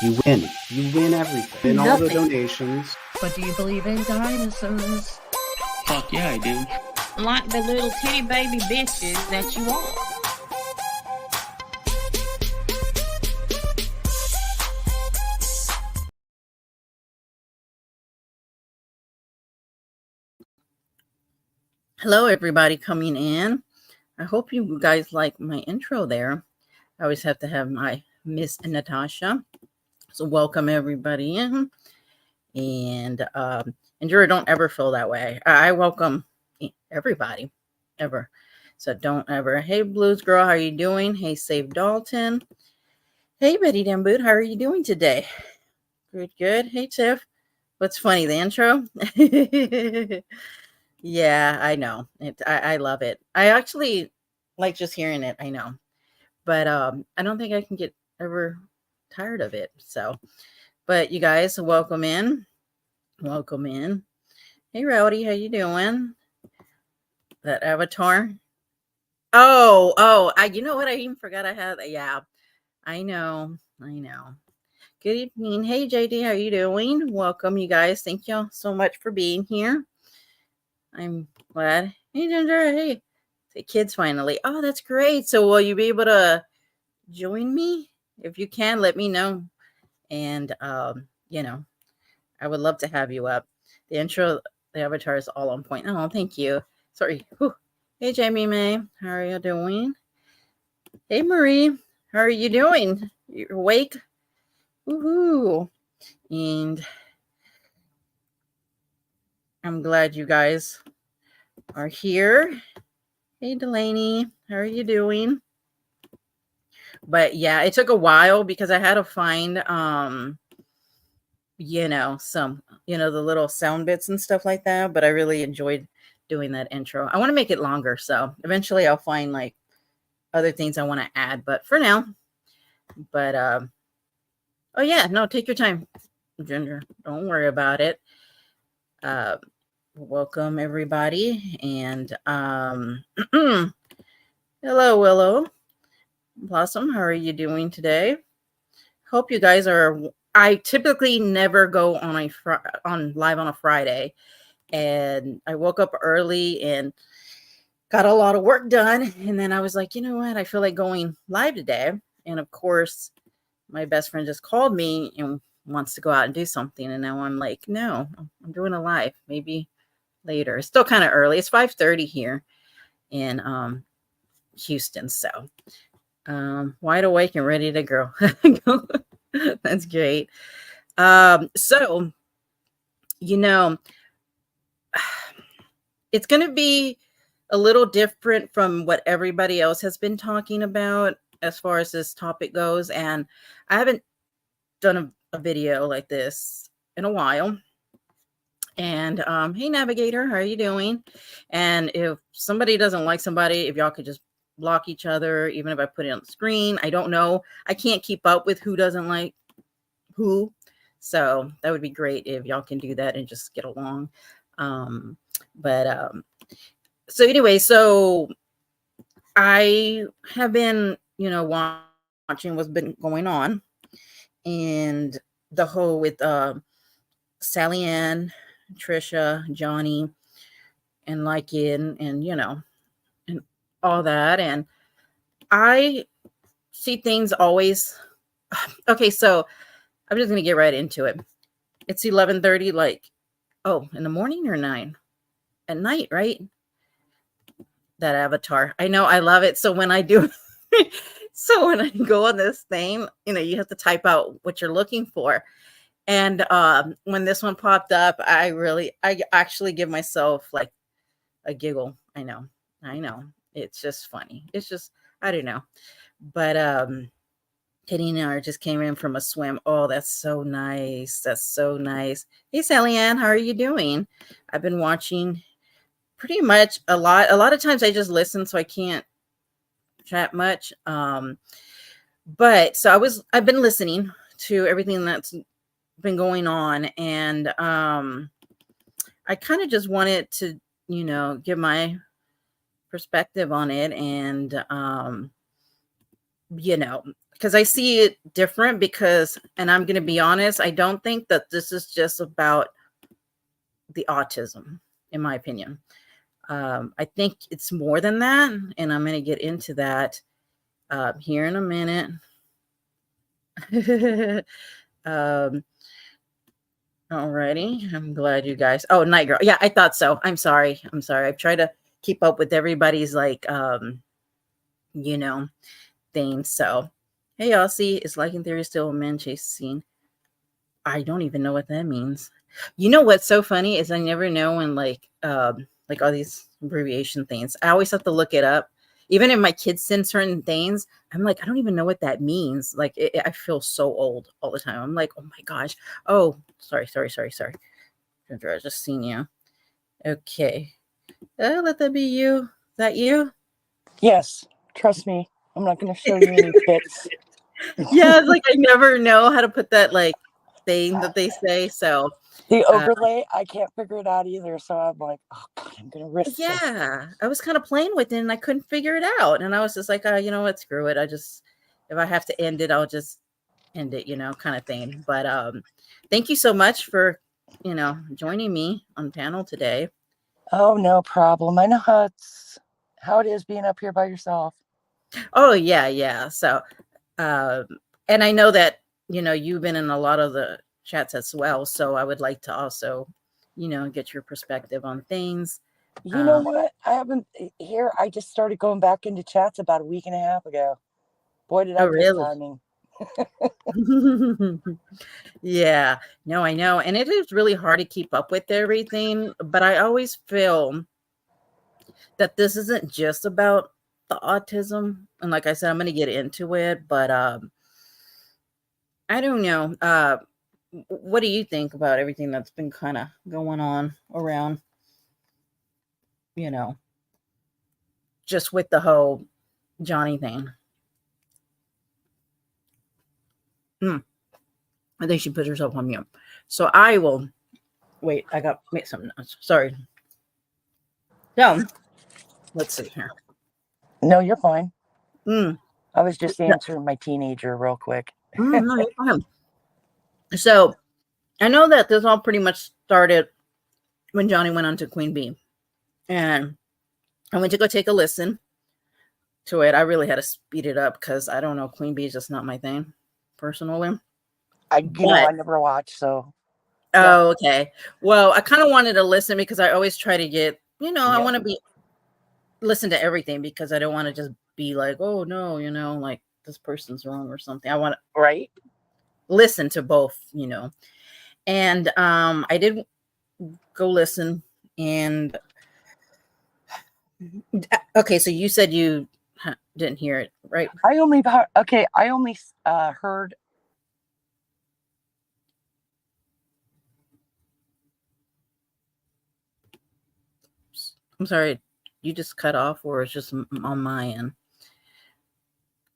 You win. You win everything. Win all the donations. But do you believe in dinosaurs? Fuck yeah, I do. Like the little titty baby bitches that you are. Hello, everybody coming in. I hope you guys like my intro there. I always have to have my Miss Natasha. So welcome everybody in. And Drew, don't ever feel that way. I welcome everybody, ever. So don't ever. Hey, Blues Girl, how are you doing? Hey, Save Dalton. Hey, Betty Damboot, how are you doing today? Good, good. Hey, Tiff. What's funny, the intro? Yeah, I know. I love it. I actually like just hearing it, I know. But I don't think I can get ever tired of it. So, but you guys, welcome in. Welcome in. Hey, Rowdy, how you doing? That avatar. Oh, you know what? I even forgot I had. Yeah, I know. Good evening. Hey, JD, how you doing? Welcome, you guys. Thank you so much for being here. I'm glad. Hey, Ginger. Hey, the kids finally. Oh, that's great. So, will you be able to join me? If you can, let me know. And I would love to have you up. The intro, the avatar is all on point. Oh, thank you. Sorry. Whew. Hey, Jamie May. How are you doing? Hey, Marie. How are you doing? You awake? Woohoo. And I'm glad you guys are here. Hey, Delaney. How are you doing? But yeah, it took a while because I had to find some the little sound bits and stuff like that, but I really enjoyed doing that intro. I want to make it longer, so eventually I'll find like other things I want to add, but for now. But oh yeah, no, take your time, Ginger, don't worry about it. Welcome everybody. And hello, Willow Blossom, how are you doing today? Hope you guys are. I typically never go on on live on a Friday, and I woke up early and got a lot of work done, and then I was like, you know what, I feel like going live today. And of course, my best friend just called me and wants to go out and do something, and now I'm like, no, I'm doing a live, maybe later. It's still kind of early. It's 5:30 here in Houston, so wide awake and ready to go. That's great. So it's going to be a little different from what everybody else has been talking about as far as this topic goes, and I haven't done a video like this in a while. And hey, Navigator, how are you doing? And if somebody doesn't like somebody, if y'all could just block each other, even if I put it on the screen. I don't know. I can't keep up with who doesn't like who. So that would be great if y'all can do that and just get along. So anyway, so I have been, watching what's been going on, and the whole with Sally Ann, Trisha, Johnny, and Lycan, and and all that. And I see things always. Okay, so I'm just gonna get right into it. It's 11:30, like, oh, in the morning or 9 at night, right? That avatar. I know, I love it. So when I do, so when I go on this thing, you have to type out what you're looking for. And when this one popped up, I actually give myself like a giggle. I know. It's just funny. It's just, I don't know. But Teddy and I just came in from a swim. Oh, that's so nice. That's so nice. Hey, Sally Ann, how are you doing? I've been watching pretty much a lot. A lot of times I just listen, so I can't chat much. But so I've been listening to everything that's been going on, and I kind of just wanted to, give my perspective on it, and because I see it different and I'm going to be honest, I don't think that this is just about the autism, in my opinion. I think it's more than that, and I'm going to get into that here in a minute. Alrighty, I'm glad you guys. Oh, Night Girl. Yeah, I thought so. I'm sorry. I've tried to keep up with everybody's things. So, hey, y'all. See, it's like in theory still a man chase scene. I don't even know what that means. You know what's so funny is I never know when like all these abbreviation things. I always have to look it up. Even if my kids send certain things, I'm like, I don't even know what that means. Like, I feel so old all the time. I'm like, oh my gosh. Oh, sorry. I just seen you. Okay. Let that be you. Is that you? Yes. Trust me. I'm not going to show you any pics. Yeah, it's like I never know how to put that like thing that they say. So the overlay, I can't figure it out either. So I'm like, oh God, I'm going to risk this. Yeah, I was kind of playing with it and I couldn't figure it out. And I was just like, you know what, screw it. If I have to end it, I'll just end it, kind of thing. But thank you so much for, joining me on panel today. Oh, no problem. I know how it is being up here by yourself. Oh, yeah. So, and I know that, you've been in a lot of the chats as well. So I would like to also, get your perspective on things. You know what? I just started going back into chats about a week and a half ago. Boy, did I pick really? timing. Yeah, no, I know. And it is really hard to keep up with everything. But I always feel that this isn't just about the autism. And like I said, I'm going to get into it. But I don't know. What do you think about everything that's been kind of going on around, just with the whole Johnny thing? I think she put herself on mute. So I will wait. I got some notes. Sorry. So let's see here. No, you're fine. Mm. I was just answering my teenager real quick. No, you're fine. So I know that this all pretty much started when Johnny went on to Queen Bee. And I went to go take a listen to it. I really had to speed it up because I don't know. Queen Bee is just not my thing, personally. I never watched, so. Oh, okay. Well, I kind of wanted to listen because I always try to get, I want to listen to everything because I don't want to just be like, oh no, like this person's wrong or something. I want to listen to both, and I did go listen. And okay, so you said you didn't hear it, right? I only heard. I'm sorry, you just cut off, or it's just on my end.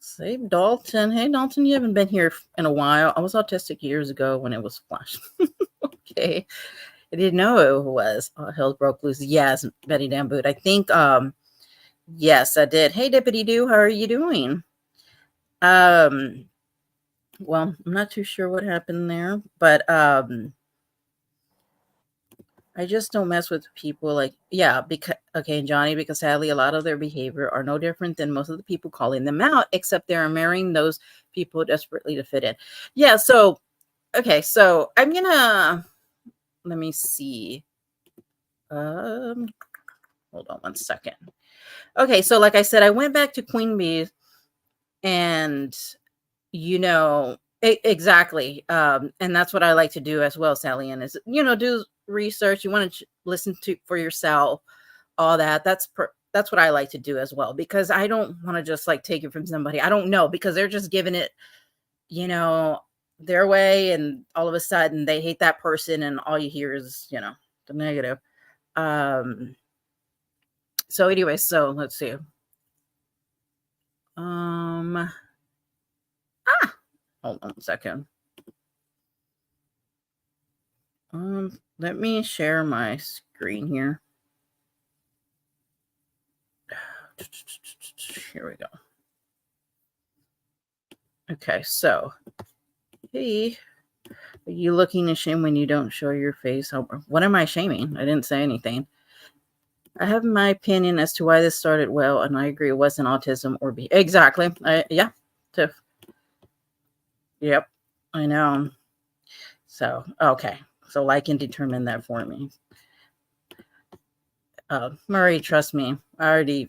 Say Dalton. Hey, Dalton, you haven't been here in a while. I was autistic years ago when it was Flash. Okay. I didn't know it was. Oh, hell broke loose. Yes, Betty Damboot. I think, yes, I did. Hey, Deputy Doo, how are you doing? Well, I'm not too sure what happened there, but I just don't mess with people Johnny, because sadly a lot of their behavior are no different than most of the people calling them out, except they're marrying those people desperately to fit in. Yeah, so okay, so I'm gonna let me see. Hold on one second. Okay, so like I said, I went back to Queen Bee and exactly. And that's what I like to do as well, Sally, and is do research. You want to listen to for yourself, all that. That's what I like to do as well, because I don't want to just like take it from somebody I don't know, because they're just giving it, their way, and all of a sudden they hate that person, and all you hear is the negative. So anyway, so let's see. Hold on a second. Let me share my screen here. Here we go. Okay, so hey, are you looking ashamed when you don't show your face? What am I shaming? I didn't say anything. I have my opinion as to why this started well, and I agree it wasn't autism or exactly. Yeah, Tiff. Yep, I know. So okay, so I can determine that for me. Murray, trust me, I already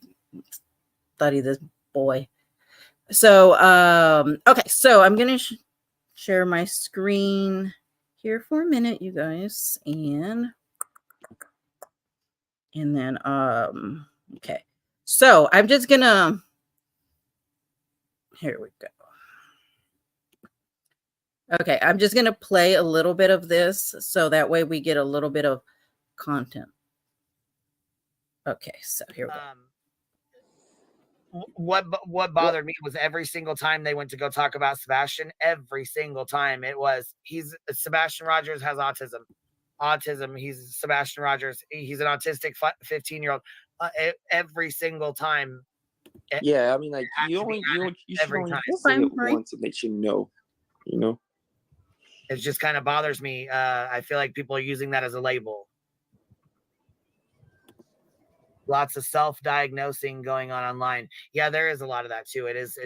studied this boy. So okay, so I'm gonna share my screen here for a minute, you guys, and then okay, so I'm just gonna, here we go. Okay, I'm just gonna play a little bit of this so that way we get a little bit of content. Okay, so here we go. What bothered me was every single time they went to go talk about Sebastian, every single time it was Sebastian Rogers has autism. He's Sebastian Rogers. He's an autistic 15-year-old. Every single time. Yeah, I mean, like you should only say it once, and they should know. You know, it just kind of bothers me. I feel like people are using that as a label. Lots of self-diagnosing going on online. Yeah, there is a lot of that too. It's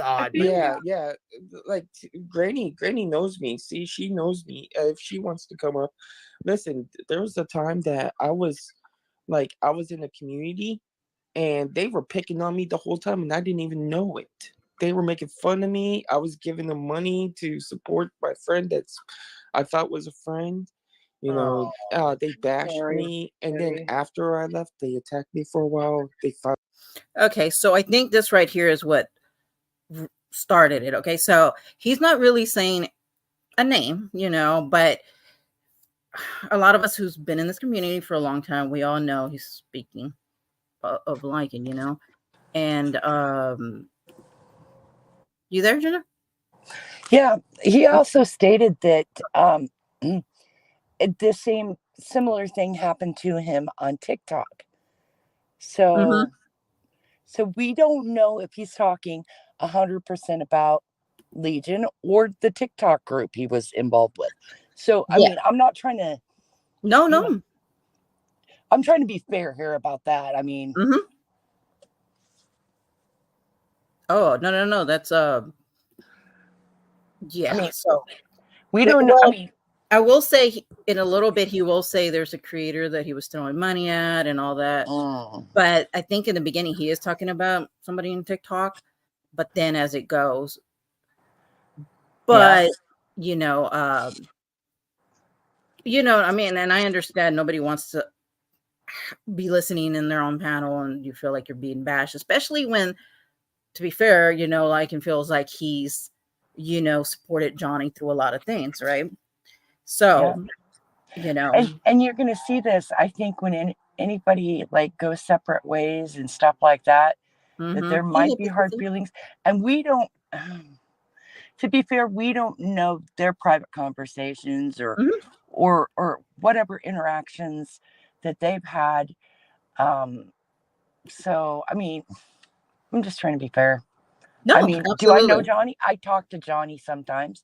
odd. Yeah. Like Granny knows me. See, she knows me. If she wants to come up, listen. There was a time that I was in a community, and they were picking on me the whole time, and I didn't even know it. They were making fun of me. I was giving them money to support my friend I thought was a friend. You know, they bashed me, and then after I left, they attacked me for a while. Okay, so I think this right here is what started it. Okay, so he's not really saying a name, you know, but a lot of us who's been in this community for a long time, we all know he's speaking of liking, you know, and you there, Jenna? Yeah, he also stated that the same similar thing happened to him on TikTok. So we don't know if he's talking 100% about Legion or the TikTok group he was involved with. So I mean, I'm not trying to. No. I'm trying to be fair here about that. I mean. Oh no. That's yeah. I mean, so we don't know. Well, I mean, I will say in a little bit, he will say there's a creator that he was throwing money at and all that. But I think in the beginning, he is talking about somebody in TikTok, but then as it goes, but you know, I mean, and I understand nobody wants to be listening in their own panel and you feel like you're being bashed, especially when, to be fair, you know, like it feels like he's, you know, supported Johnny through a lot of things, right? So, you know, and you're going to see this, I think, when anybody like goes separate ways and stuff like that, that there might be hard feelings. And we don't, to be fair, we don't know their private conversations or whatever interactions that they've had. So, I mean, I'm just trying to be fair. No, I mean, absolutely. do I know Johnny? I talk to Johnny sometimes.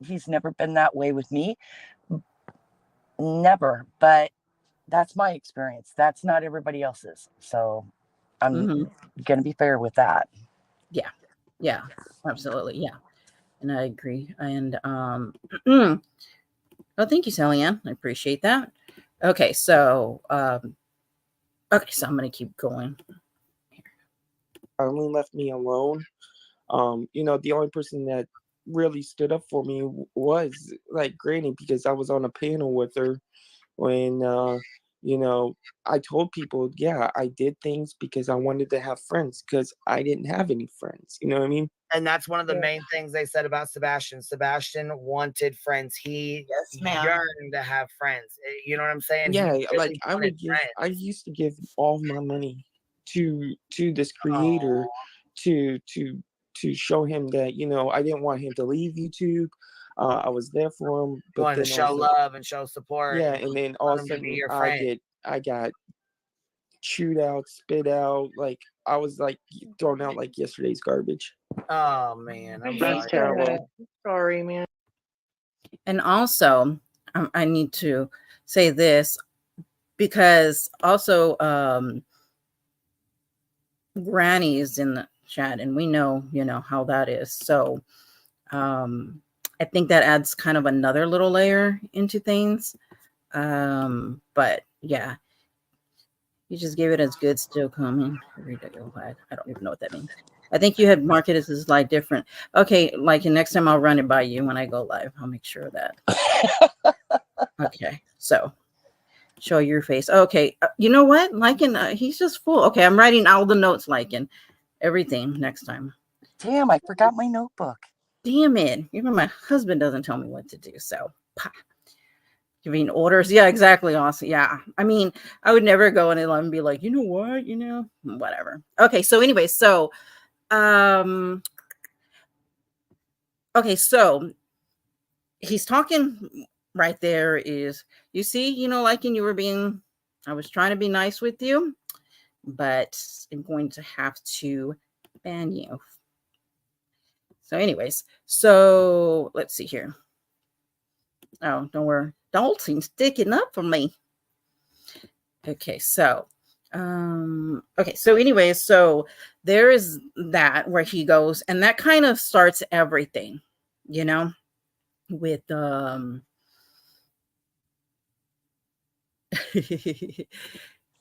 He's never been that way with me. Never. But that's my experience. That's not everybody else's. So I'm going to be fair with that. Yeah, absolutely. Yeah. And I agree. And oh, thank you, Sally Ann. I appreciate that. Okay, so I'm gonna keep going. Only left me alone. You know, the only person that really stood up for me was like Granny, because I was on a panel with her when you know, I told people, yeah, I did things because I wanted to have friends, because I didn't have any friends. You know what I mean? And that's one of the main things they said about Sebastian. Sebastian wanted friends. He yearned to have friends. You know what I'm saying? Yeah, like I used to give all of my money to this creator to show him that, you know, I didn't want him to leave YouTube. I was there for him, but wanted then to show love and show support. Yeah, and then all of a sudden I got chewed out, spit out, like I was like thrown out like yesterday's garbage. Oh man, I'm That's sorry. terrible. Sorry, man. And also, I need to say this because also Granny is in the chat, and we know, how that is. So I think that adds kind of another little layer into things. But yeah, you just gave it as good still coming. I don't even know what that means. I think you had marked it as a slide different. Okay, like next time I'll run it by you when I go live. I'll make sure of that. Okay, so show your face. Okay, you know what? Lycan, he's just full. Okay, I'm writing all the notes, Lycan. Everything next time. Damn, I forgot my notebook. Damn it. Even my husband doesn't tell me what to do. So, giving orders. Yeah, exactly. Awesome. Yeah. I mean, I would never go in and be like, you know what? Whatever. Okay. So, anyway, okay. So, he's talking right there is, you see, Lycan, I was trying to be nice with you, but I'm going to have to ban you. So anyways, let's see here. Oh, don't worry. Dalton's sticking up for me. Okay, so anyways, so there is that where he goes, and that kind of starts everything, with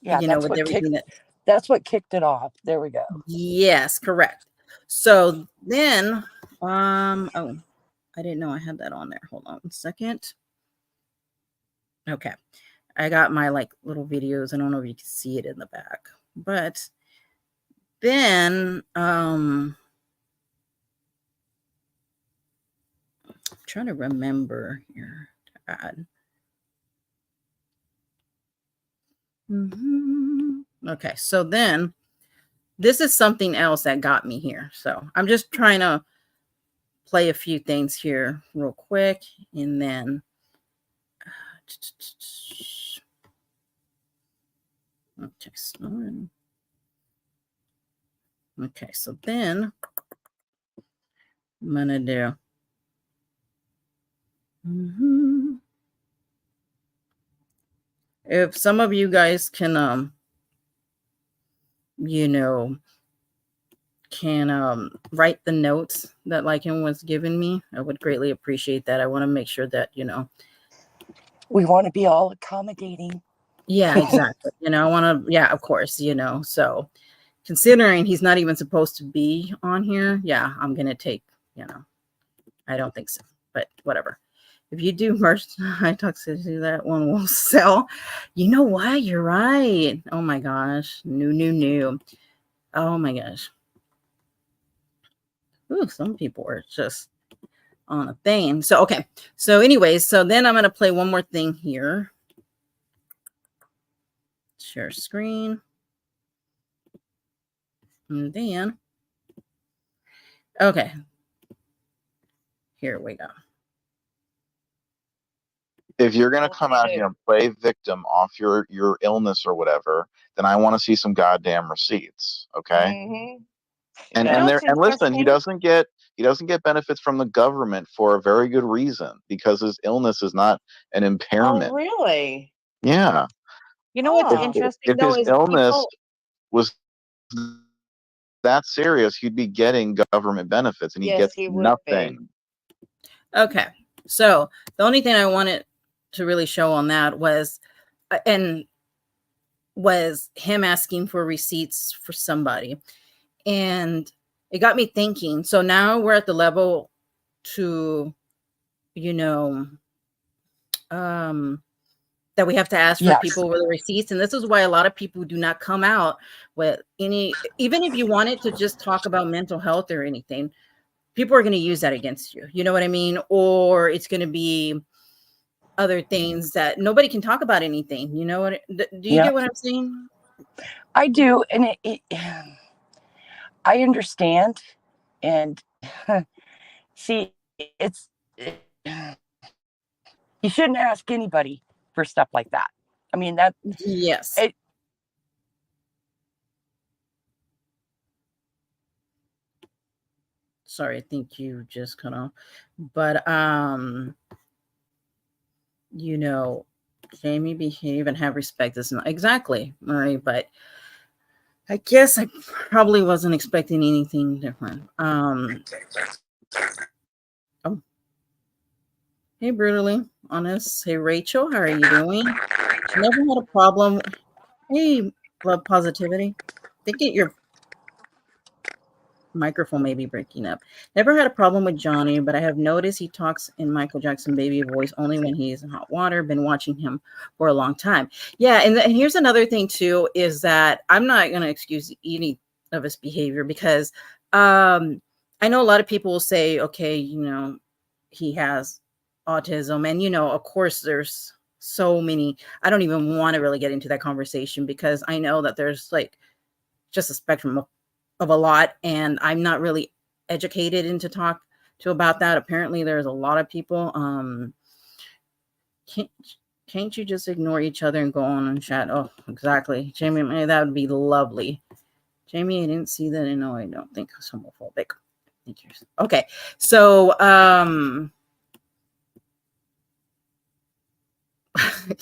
Yeah, with everything that's what kicked it off. There we go. Yes, correct. So then oh, I didn't know I had that on there. Hold on a second. Okay. I got my little videos. I don't know if you can see it in the back. But then I'm trying to remember here to add. Okay, so then this is something else that got me here. So I'm just trying to play a few things here real quick, and then okay, so then I'm gonna do if some of you guys can write the notes that Lycan was giving me, I would greatly appreciate that. I want to make sure that we want to be all accommodating. Yeah, exactly. I want to, yeah, of course, so considering he's not even supposed to be on here, yeah, I'm gonna take, I don't think so, but whatever. If you do merch high toxicity, that one will sell. You know what? You're right. Oh my gosh. New. Oh my gosh. Ooh, some people are just on a thing. So, okay. So anyways, so then I'm going to play one more thing here. Share screen. And then, okay. Here we go. If you're going to come out here and play victim off your illness or whatever, then I want to see some goddamn receipts. Okay. And listen, he doesn't get benefits from the government for a very good reason, because his illness is not an impairment. Oh, really? Yeah. You know what's interesting if his illness was that serious, he'd be getting government benefits, and he gets nothing. Okay. So the only thing I wanted to really show on that was him asking for receipts for somebody. And it got me thinking. So now we're at the level to, that we have to ask for people with receipts. And this is why a lot of people do not come out with any, even if you wanted to just talk about mental health or anything, people are going to use that against you. You know what I mean? Or it's going to be other things that nobody can talk about anything. You know what? Do you get what I'm saying? I do. And I understand. And see, you shouldn't ask anybody for stuff like that. I mean, that. Yes. sorry, I think you just cut off. But you know, Jamie, behave and have respect is not exactly right, but I guess I probably wasn't expecting anything different. Oh, hey, brutally honest. Hey, Rachel, how are you doing? Never had a problem. Hey, love positivity. Think it your microphone may be breaking up. Never had a problem with Johnny, but I have noticed he talks in Michael Jackson baby voice only when he's in hot water. Been watching him for a long time. Yeah, and here's another thing too, is that I'm not going to excuse any of his behavior because I know a lot of people will say, okay, you know, he has autism, and you know, of course there's so many. I don't even want to really get into that conversation because I know that there's like just a spectrum of a lot, and I'm not really educated into talk to about that. Apparently there's a lot of people. Can't you just ignore each other and go on and chat? Oh, exactly, Jamie, that would be lovely. Jamie, I didn't see that. No, I don't think it's homophobic. Thank you. Okay, so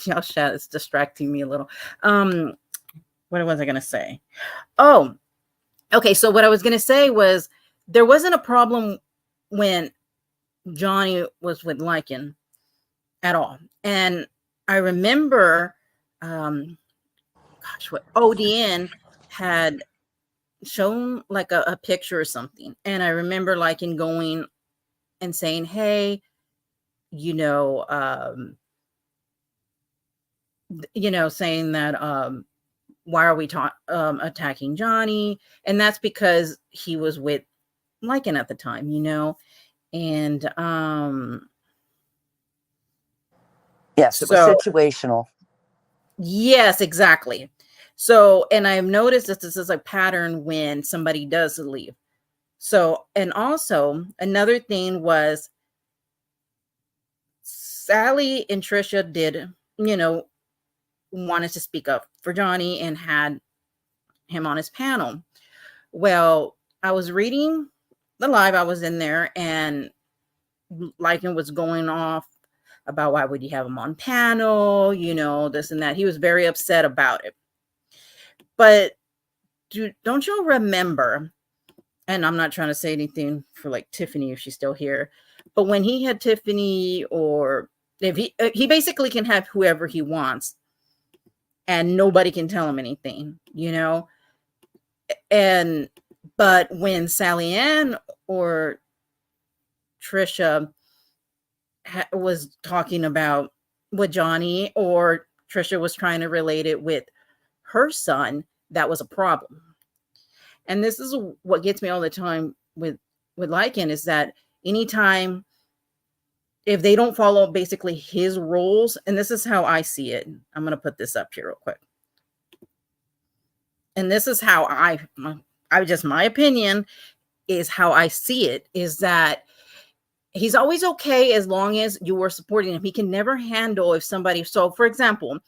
y'all chat is distracting me a little. What was I gonna say? Oh, okay, so what I was going to say was there wasn't a problem when Johnny was with Lycan at all. And I remember, what ODN had shown like a picture or something. And I remember Lycan going and saying, hey, you know, saying that, why are we attacking Johnny? And that's because he was with Lycan at the time, you know, and yes, it was situational. Yes, exactly. So, and I've noticed that this is a pattern when somebody does leave. So, and also another thing was Sally and Trisha did, you know, wanted to speak up for Johnny and had him on his panel. Well, I was reading the live, I was in there, and Lycan was going off about why would you have him on panel, you know, this and that. He was very upset about it. But don't y'all remember, and I'm not trying to say anything for like Tiffany if she's still here, but when he had Tiffany, or if he basically can have whoever he wants and nobody can tell him anything, you know? But when Sally Ann or Trisha was talking about with Johnny, or Trisha was trying to relate it with her son, that was a problem. And this is what gets me all the time with Lycan, is that anytime if they don't follow basically his rules, and this is how I see it. I'm going to put this up here real quick. And this is how I just, my opinion is how I see it, is that he's always okay as long as you are supporting him. He can never handle if somebody, so for example,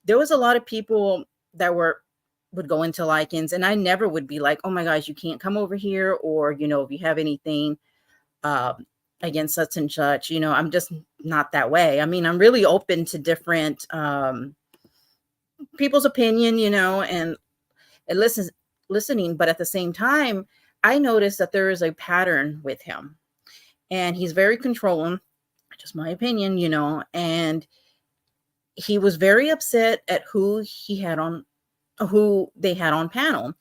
there was a lot of people that would go into Lycans, and I never would be like, oh my gosh, you can't come over here, or, you know, if you have anything against such and such, you know, I'm just not that way. I mean, I'm really open to different people's opinion, you know, and listening, but at the same time, I noticed that there is a pattern with him, and he's very controlling, just my opinion, you know, and he was very upset at who they had on panel.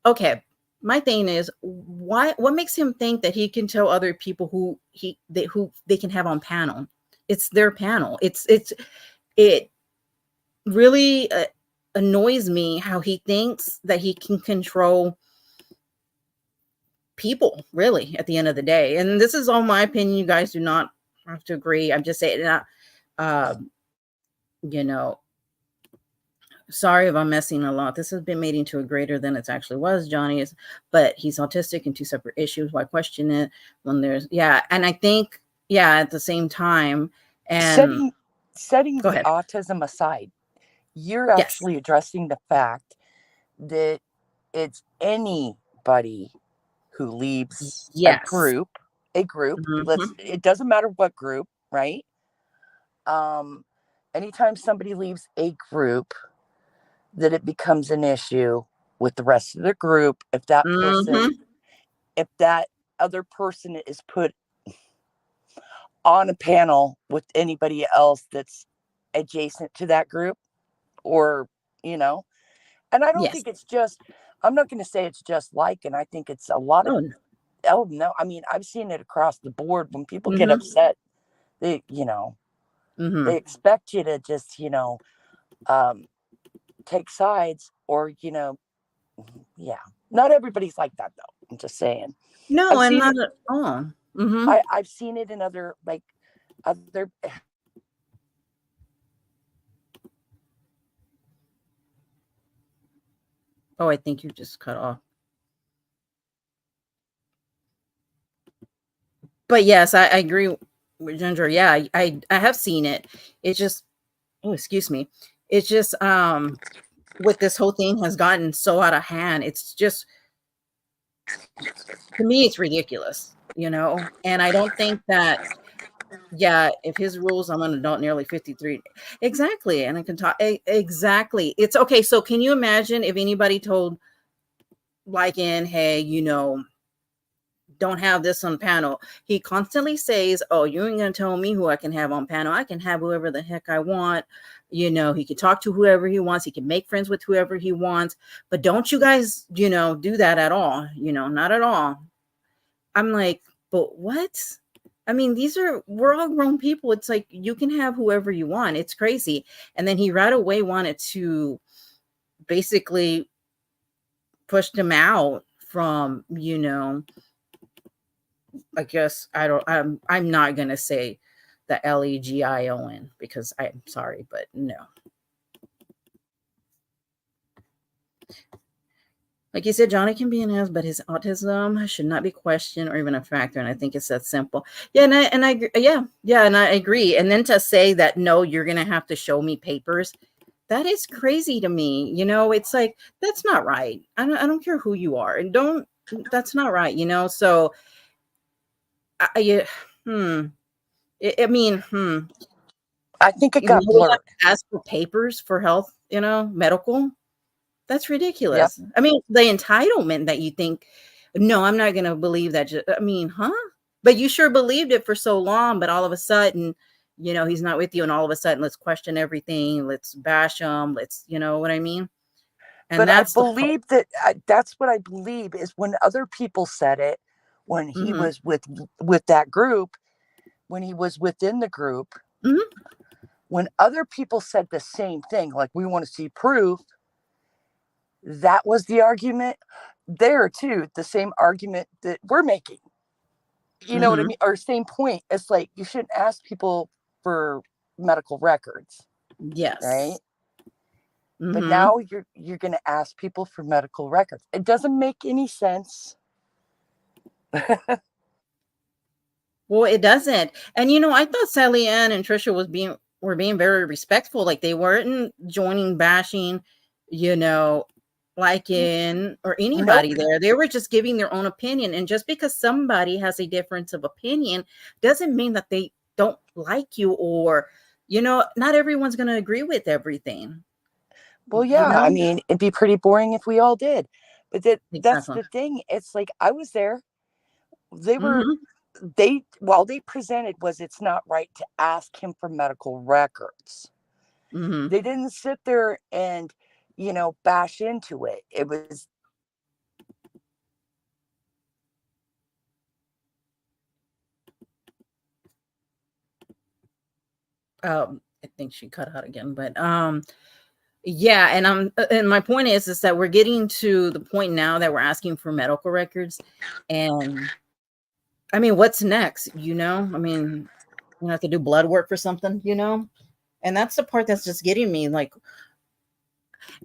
Okay, my thing is, what makes him think that he can tell other people who they can have on panel? It's their panel. It really annoys me how he thinks that he can control people, really, at the end of the day. And this is all my opinion. You guys do not have to agree. I'm just saying that, you know, sorry if I'm messing a lot. This has been made into a greater than it actually was. Johnny is, but he's autistic in two separate issues. Why question it when there's, yeah. And I think, yeah, at the same time, and setting the autism aside, you're actually addressing the fact that it's anybody who leaves Yes. a group, Mhm. it doesn't matter what group, right? Anytime somebody leaves a group, that it becomes an issue with the rest of the group if that other person is put on a panel with anybody else that's adjacent to that group, or and I don't think it's just, I'm not going to say it's just like, and I think it's a lot of, no, I mean, I've seen it across the board. When people get upset, they they expect you to just take sides, or not everybody's like that, though. I'm just saying. No, and not at all. I've seen it in other other. Oh, I think you just cut off. But yes, I agree with Ginger. Yeah, I have seen it. It's just, oh, excuse me. It's just what this whole thing has gotten so out of hand. It's just, to me, it's ridiculous, and I don't think that, if his rules, I'm an adult, nearly 53. Exactly. And I can talk. Exactly. It's okay. So can you imagine if anybody told, hey, don't have this on panel. He constantly says, oh, you ain't going to tell me who I can have on panel. I can have whoever the heck I want. He can talk to whoever he wants. He can make friends with whoever he wants. But don't you guys, do that at all. Not at all. I'm like, but what? I mean, we're all grown people. It's like, you can have whoever you want. It's crazy. And then he right away wanted to basically push them out from, I guess I'm not going to say the LEGION because I'm sorry, but no. Like you said, Johnny can be an ass, but his autism should not be questioned or even a factor. And I think it's that simple. Yeah, and I agree. And then to say that, no, you're going to have to show me papers, that is crazy to me. It's like, that's not right. I don't care who you are, and that's not right. So I think it got blurred. Ask for papers for health, medical. That's ridiculous. Yep. I mean, the entitlement that you think, no, I'm not going to believe that. But you sure believed it for so long, but all of a sudden, he's not with you. And all of a sudden, let's question everything. Let's bash him. Let's, you know what I mean? And but that's I believe that's what I believe is when other people said it, when he was with that group, when he was within the group, when other people said the same thing, like, we want to see proof, that was the argument there too. The same argument that we're making, you know what I mean? Or same point. It's like, you shouldn't ask people for medical records. Yes. Right. But now you're going to ask people for medical records. It doesn't make any sense. Well, it doesn't. And I thought Sally Ann and Trisha were being very respectful. Like, they weren't joining bashing, or anybody there. They were just giving their own opinion. And just because somebody has a difference of opinion doesn't mean that they don't like you, or, not everyone's going to agree with everything. Well, yeah, I mean, it'd be pretty boring if we all did. But that's the thing. It's like, I was there. They were, they presented was, it's not right to ask him for medical records. They didn't sit there and, bash into it. It was. I think she cut out again, but yeah, and my point is that we're getting to the point now that we're asking for medical records, and I mean, what's next? I mean, you have to do blood work for something, and that's the part that's just getting me. Like,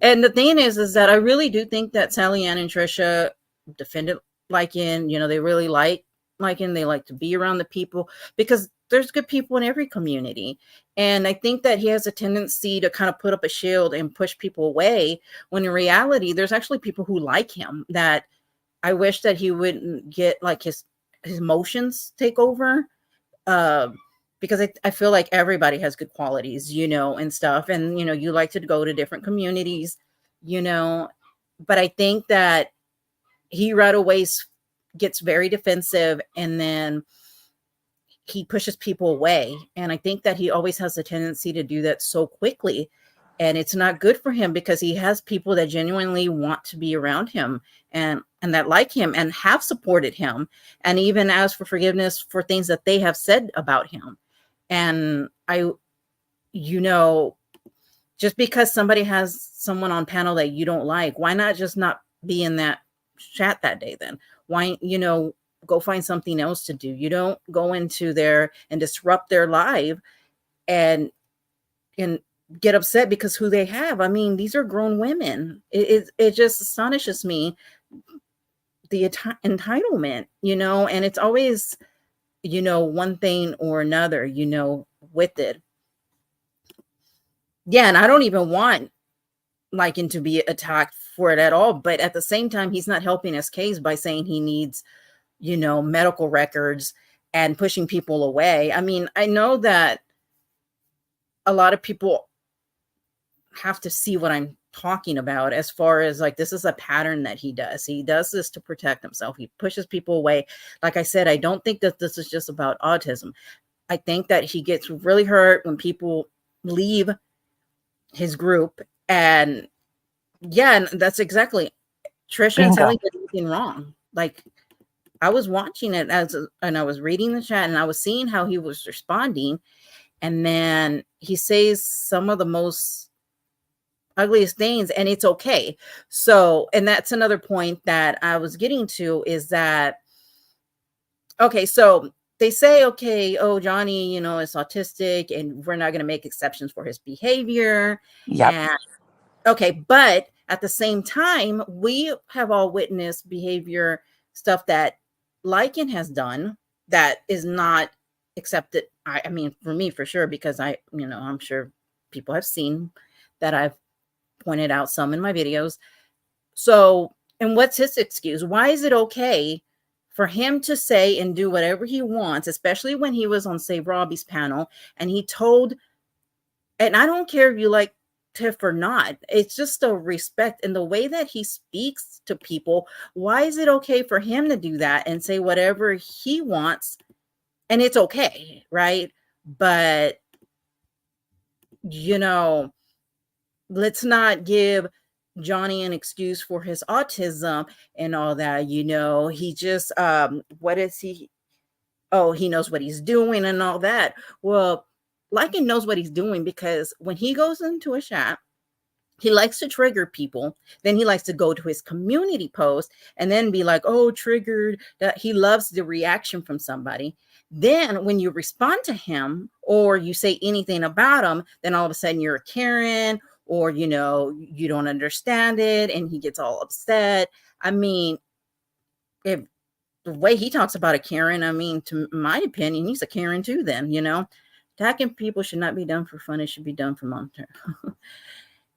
and the thing is that I really do think that Sally Ann and Trisha defended Lycan. They really like Lycan. They like to be around the people because there's good people in every community. And I think that he has a tendency to kind of put up a shield and push people away, when in reality, there's actually people who like him that I wish that he wouldn't get like his emotions take over. Because I feel like everybody has good qualities, and stuff. And, you like to go to different communities, but I think that he right away gets very defensive, and then he pushes people away. And I think that he always has a tendency to do that so quickly. And it's not good for him, because he has people that genuinely want to be around him and that like him and have supported him, and even ask for forgiveness for things that they have said about him. And just because somebody has someone on panel that you don't like, why not just not be in that chat that day then? Why, go find something else to do. You don't go into there and disrupt their life and get upset because who they have. I mean, these are grown women. It just astonishes me, the entitlement, and it's always, one thing or another, with it. Yeah, and I don't even want Lycan to be attacked for it at all. But at the same time, he's not helping his case by saying he needs, medical records and pushing people away. I mean, I know that a lot of people have to see what I'm talking about, as far as like, this is a pattern that he does. He does this to protect himself. He pushes people away. Like I said, I don't think that this is just about autism. I think that he gets really hurt when people leave his group. And yeah, and that's exactly, Trisha and Sally did anything wrong. Like, I was watching it and I was reading the chat, and I was seeing how he was responding. And then he says some of the most ugliest things, and it's okay. So, and that's another point that I was getting to, is that, okay, so they say, okay, oh, Johnny, is autistic, and we're not going to make exceptions for his behavior. Yep. And okay, but at the same time, we have all witnessed behavior stuff that Lycan has done that is not accepted. I mean, for me, for sure, because I'm sure people have seen that I've pointed out some in my videos. So, and what's his excuse? Why is it okay for him to say and do whatever he wants, especially when he was on Save Robbie's panel and he told, and I don't care if you like Tiff or not, it's just the respect and the way that he speaks to people. Why is it okay for him to do that and say whatever he wants? And it's okay, right? But, let's not give Johnny an excuse for his autism and all that. He just, what is he? Oh, he knows what he's doing and all that. Well, Lycan knows what he's doing, because when he goes into a chat, he likes to trigger people. Then he likes to go to his community post and then be like, oh, triggered. That he loves the reaction from somebody. Then when you respond to him or you say anything about him, then all of a sudden you're a Karen, or, you don't understand it. And he gets all upset. I mean, if the way he talks about a Karen, I mean, to my opinion, he's a Karen too, then, attacking people should not be done for fun. It should be done for long-term.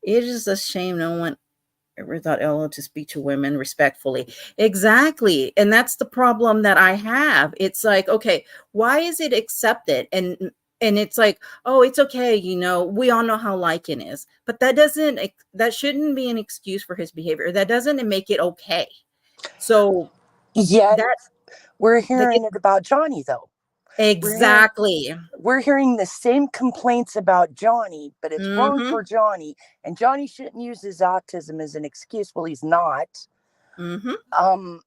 It is a shame no one ever thought Ella to speak to women respectfully. Exactly. And that's the problem that I have. It's like, okay, why is it accepted? And it's like, oh, it's okay. We all know how Lycan is, but that shouldn't be an excuse for his behavior. That doesn't make it okay. So yet we're hearing it about Johnny, though. Exactly. We're hearing the same complaints about Johnny, but it's wrong for Johnny, and Johnny shouldn't use his autism as an excuse. Well, he's not. I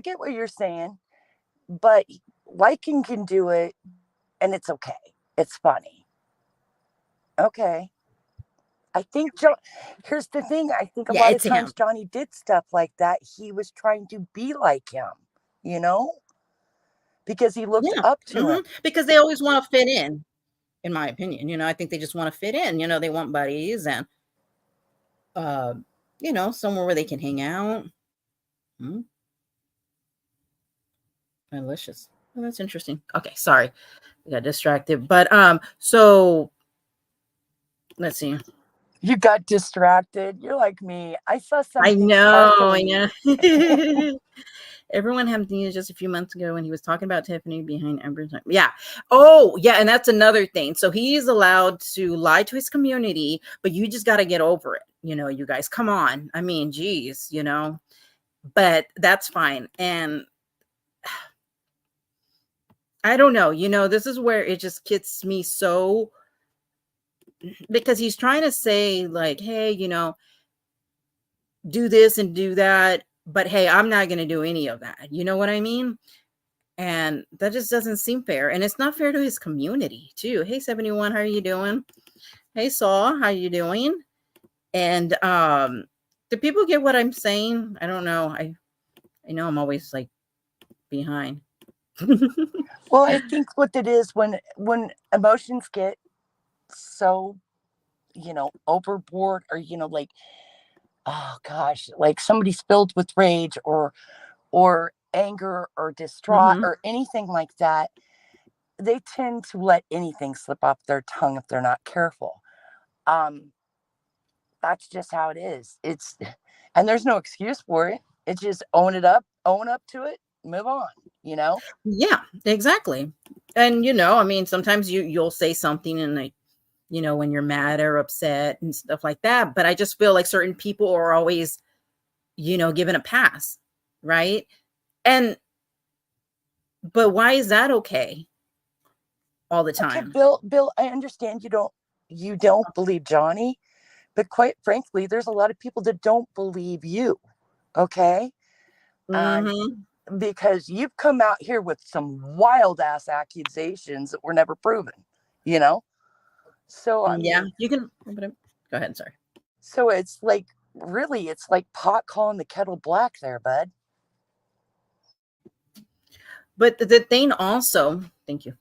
get what you're saying, but Lycan can do it, and it's okay. It's funny. Okay. I think here's the thing. I think a lot of times Johnny did stuff like that. He was trying to be like him, because he looked up to him. Because they always want to fit in my opinion. I think they just want to fit in. They want buddies and, somewhere where they can hang out. Malicious. Oh, that's interesting. Okay, sorry. I got distracted. But so let's see. You got distracted. You're like me. I saw I something know. sparkly. Everyone happened to you just a few months ago when he was talking about Tiffany behind Amber's. Yeah. Oh, yeah. And that's another thing. So he's allowed to lie to his community, but you just got to get over it. You guys, come on. I mean, geez, but that's fine. And I don't know, this is where it just gets me so, because he's trying to say like, hey, do this and do that, but hey, I'm not going to do any of that. You know what I mean? And that just doesn't seem fair. And it's not fair to his community too. Hey, 71, how are you doing? Hey, Saul, how you doing? And do people get what I'm saying? I don't know. I know I'm always like behind. Well, I think what it is when emotions get so, overboard, or, like, oh gosh, like somebody's filled with rage or anger or distraught or anything like that, they tend to let anything slip off their tongue if they're not careful. That's just how it is. And there's no excuse for it. It's just own up to it, move on, Yeah, exactly. And I mean, sometimes you'll say something and like, when you're mad or upset and stuff like that, but I just feel like certain people are always given a pass, right? But why is that okay all the time? Okay, Bill, I understand you don't believe Johnny, but quite frankly, there's a lot of people that don't believe you. Okay. Because you've come out here with some wild ass accusations that were never proven, so I mean, you can go ahead. Sorry. So it's like, really, it's like pot calling the kettle black there, bud. But the thing also, thank you.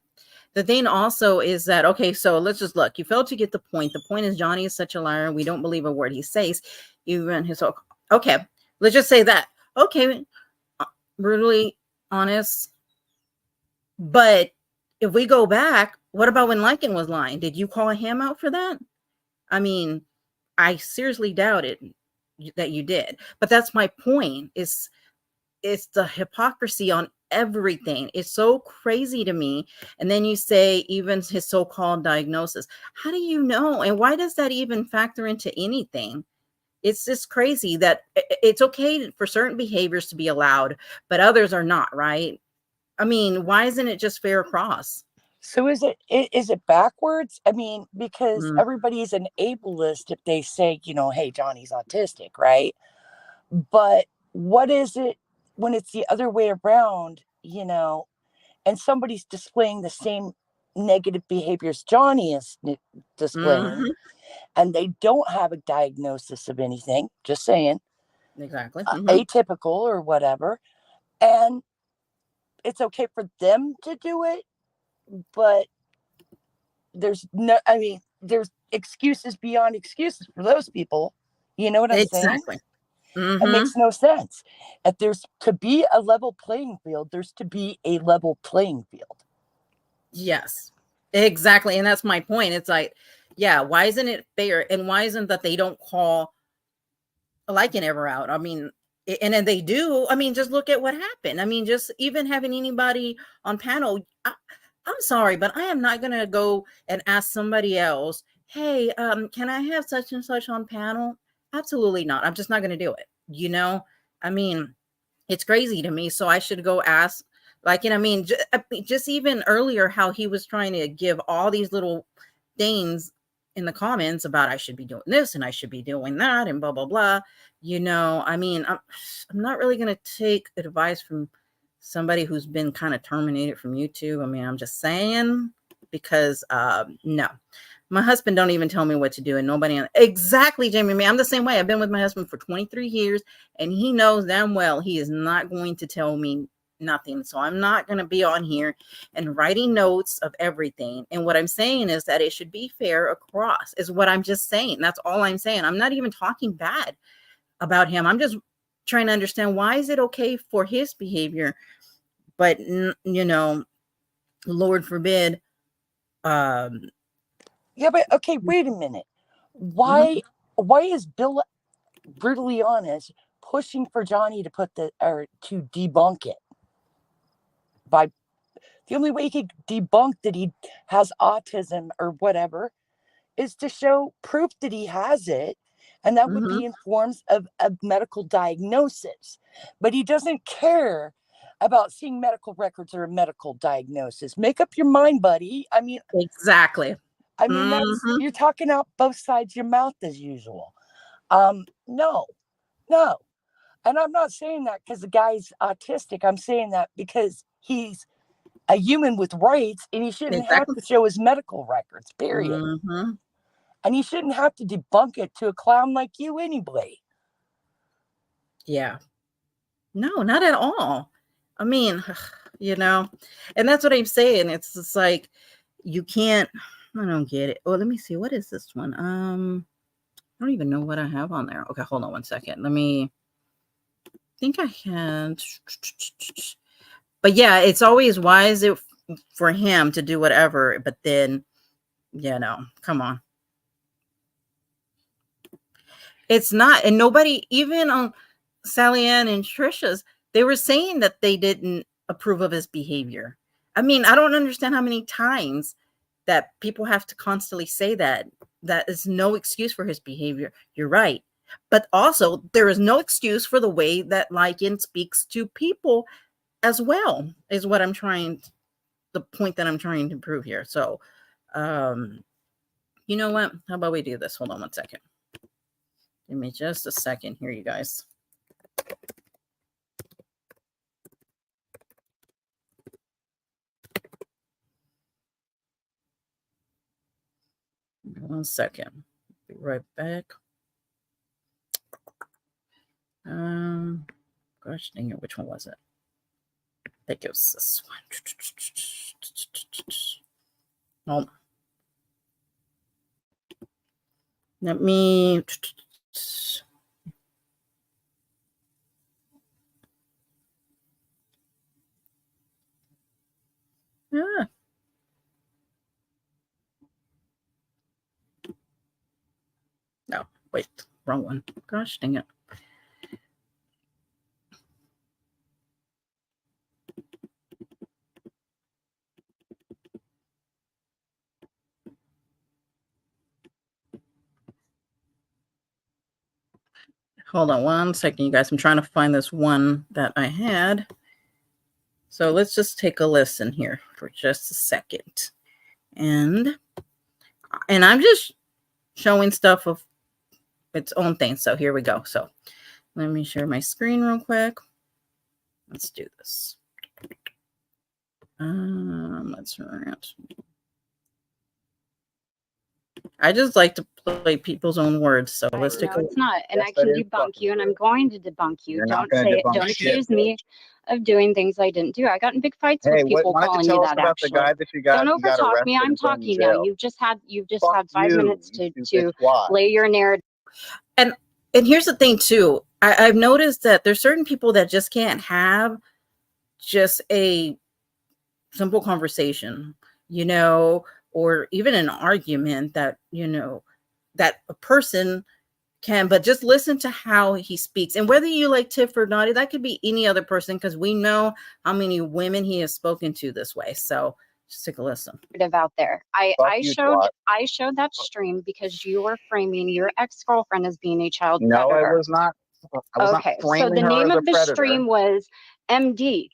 The thing also is that, okay, so let's just look. You failed to get the point. The point is Johnny is such a liar. We don't believe a word he says. Even his okay, let's just say that. Okay, brutally honest. But if we go back, what about when Lycan was lying? Did you call him out for that? I mean, I seriously doubt it that you did. But that's my point. It's the hypocrisy on everything. It's so crazy to me. And then you say even his so-called diagnosis. How do you know? And why does that even factor into anything? It's just crazy that it's okay for certain behaviors to be allowed, but others are not, right? I mean, why isn't it just fair across? So is it backwards? I mean, because everybody's an ableist if they say, hey, Johnny's autistic, right? But what is it when it's the other way around, and somebody's displaying the same negative behaviors Johnny is displaying, and they don't have a diagnosis of anything, just saying, exactly, atypical or whatever, and it's okay for them to do it, but there's excuses beyond excuses for those people. You know what I'm saying? It makes no sense. If there's to be a level playing field, there's to be a level playing field. Yes, exactly. And that's my point. It's like, yeah, why isn't it fair? And why isn't that they don't call Lycan ever out? I mean, and then they do. I mean, just look at what happened. I mean, just even having anybody on panel. I'm sorry, but I am not going to go and ask somebody else, hey, can I have such and such on panel? Absolutely not. I'm just not going to do it. I mean, it's crazy to me. So I should go ask, like, I mean, just even earlier, how he was trying to give all these little things in the comments about I should be doing this and I should be doing that and blah, blah, blah. I mean, I'm not really going to take advice from somebody who's been kind of terminated from YouTube. I mean, I'm just saying, because no, my husband don't even tell me what to do, and nobody exactly, Jamie. Man, I'm the same way. I've been with my husband for 23 years, and he knows damn well he is not going to tell me nothing. So I'm not going to be on here and writing notes of everything. And what I'm saying is that it should be fair across, is what I'm just saying. That's all I'm saying. I'm not even talking bad about him. I'm just trying to understand, why is it okay for his behavior, but Lord forbid. Yeah, but okay, wait a minute. Why why is Bill brutally honest pushing for Johnny to to debunk it? By the only way he could debunk that he has autism or whatever is to show proof that he has it, and that would be in forms of a medical diagnosis. But he doesn't care about seeing medical records or a medical diagnosis. Make up your mind, buddy. I mean, exactly. I mean, you're talking out both sides of your mouth as usual. No. And I'm not saying that because the guy's autistic. I'm saying that because he's a human with rights, and he shouldn't have to show his medical records, period. And he shouldn't have to debunk it to a clown like you anyway. Yeah. No, not at all. I mean, you know, and that's what I'm saying. It's just like, you can't, I don't get it. Oh, let me see. What is this one? I don't even know what I have on there. Okay, hold on one second. Let me, I think I had, but yeah, it's always, why is it for him to do whatever? But then, you know, come on. It's not. And nobody, even on Sally Ann and Trisha's, they were saying that they didn't approve of his behavior. I mean, I don't understand how many times that people have to constantly say that. That is no excuse for his behavior. You're right. But also, there is no excuse for the way that Lycan speaks to people as well, is what I'm trying, the point that I'm trying to prove here. So, you know what? How about we do this? Hold on one second. Give me just a second here, you guys. One second. Be right back. Gosh dang it, which one was it? I think it was this one. Oh. Let me. Ah. No, wait, wrong one. Gosh dang it. Hold on one second, you guys. I'm trying to find this one that I had. So let's just take a listen here for just a second. And I'm just showing stuff of its own thing. So here we go. So let me share my screen real quick. Let's do this. Let's rant. I just like to play people's own words. So let's take a look. It's not. And I can debunk you, and I'm going to debunk you. Don't accuse me of doing things I didn't do. I got in big fights with people calling me that, actually. Don't overtalk me. I'm talking now. You've just had 5 minutes to lay your narrative. And here's the thing too. I've noticed that there's certain people that just can't have just a simple conversation, you know, or even an argument that, you know, that a person can, but just listen to how he speaks. And whether you like Tiff or not, that could be any other person, because we know how many women he has spoken to this way. So just take a listen. Out there. I showed that stream because you were framing your ex-girlfriend as being a child predator. No, I was not. Okay, so the name of the stream was MD.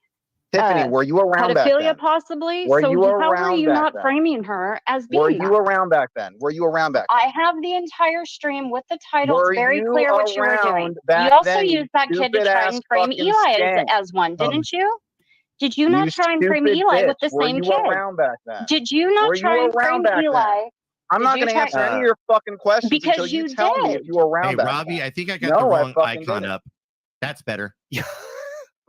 Tiffany, were you around back then? Pedophilia, possibly. Were so you how around were you back not then? framing her as being Were you around back then? Were you around back then? I have the entire stream with the title. Were It's very you clear what you were doing. around back You also then, you used that kid to try and frame stupid-ass Eli fucking as one, didn't you? Did you not You try and frame stupid Eli with bitch. the Were same you kid? around back then? Did you not Were try you and frame around back Eli? then? I'm not going to answer any of your fucking questions Because until you you tell me did. if you were around Hey, back Robbie, then. I think I got the wrong icon didn't. up. That's better.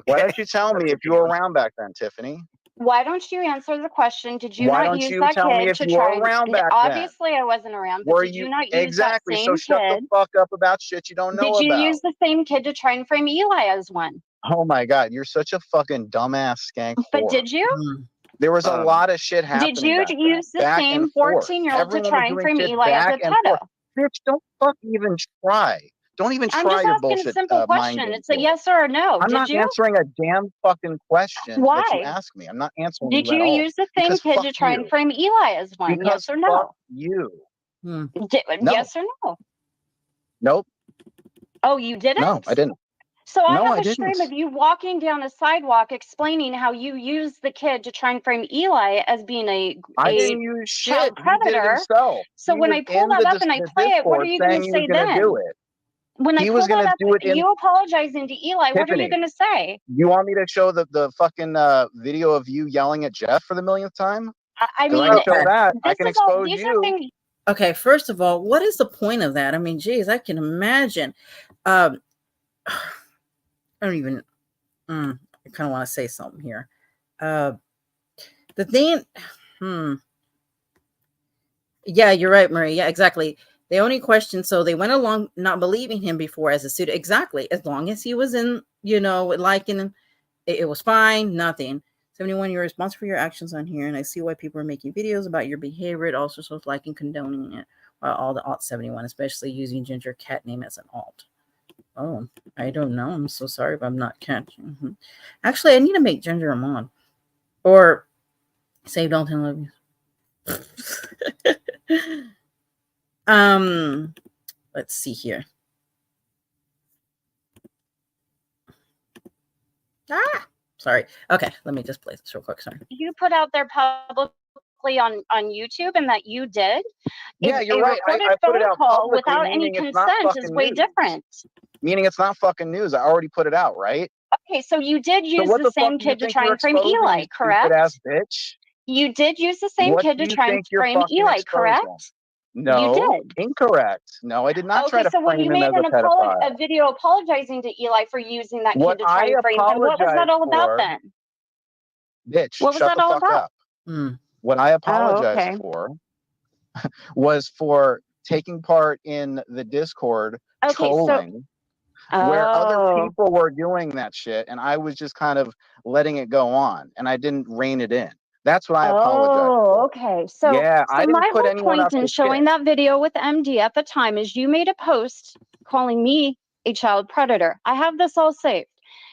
Why don't you tell me if you were around back then, Tiffany? Why don't you answer the question? Did you Why not don't use you that tell me kid if to you were try around and back then? obviously I wasn't around, but Were did you you not use exactly? that So same shut the kid? fuck up about shit you don't know Did you about. use the same kid to try and frame Eli as one? Oh my God, you're such a fucking dumbass skank But whore. did you? There was a lot of shit happening. Did you use the same 14-year-old to try and frame Eli as a pedo? bitch, don't fucking even try. Don't even I'm try just your asking a bullshit simple mind question. game It's a shit. yes or a no. I'm Did not you? answering a damn fucking question that you Why? ask me. I'm not answering Did you at you all. use the same Because kid fuck to try and you. frame Eli as one? Because Yes or fuck no? you. No. Yes or no? Nope. Oh, you didn't? No, I didn't. So I No, have I a stream didn't. of you walking down a sidewalk explaining how you used the kid to try and frame Eli as being I a didn't use shit. child He did it predator. himself. So He when was I pull in that up and I the play it, what are Discord you going saying to he was say going to do then? it. When I He pull was going that to up, do it in. you apologizing to Eli, what are you Tiffany, going to say? you want me to show the fucking video of you yelling at Jeff for the millionth time? I Because I mean, can show that. I this can is all. expose These are you. things. Okay, first of all, what is the point of that? I mean, geez, I can imagine. I don't even. I kind of want to say something here. The thing. Yeah, you're right, Marie. Yeah, exactly. They only questioned, so they went along not believing him before as a student. Exactly. As long as he was in, liking him, it was fine. Nothing. 71, you're responsible for your actions on here, and I see why people are making videos about your behavior. It also shows liking, condoning it. All the alt 71, especially using Ginger Cat name as an alt. Oh, I don't know. I'm so sorry if I'm not catching. Actually, I need to make Ginger a mod. Or save Dalton Love you. Let's see here. Sorry. Okay, let me just play this real quick. Sorry. You put out there publicly on YouTube, and that you did. Yeah, you're right. I recorded put it phone out call publicly, without any meaning it's not consent is fucking way news. different. Meaning it's not fucking news. I already put it out, right? Okay, so you did use what the the fuck same do you kid to think try you're and frame exposing, Eli, you correct? stupid-ass bitch? You did use the same What kid do to you try and think you're frame fucking Eli, exposing? correct? No, You did. incorrect. No, I did not try Okay, to so when frame you him made as a pedophile. a video apologizing to Eli for using that What kid to try I and frame him, what was that apologized all about for, then? bitch, What was shut that the all fuck about? up. What I apologized okay. for was for taking part in the Discord trolling, where other people were doing that shit, and I was just kind of letting it go on, and I didn't rein it in. That's what I apologize for. Okay. So, yeah, I didn't my put whole anyone point up in to showing shit. that video with MD at the time is you made a post calling me a child predator. I have this all saved.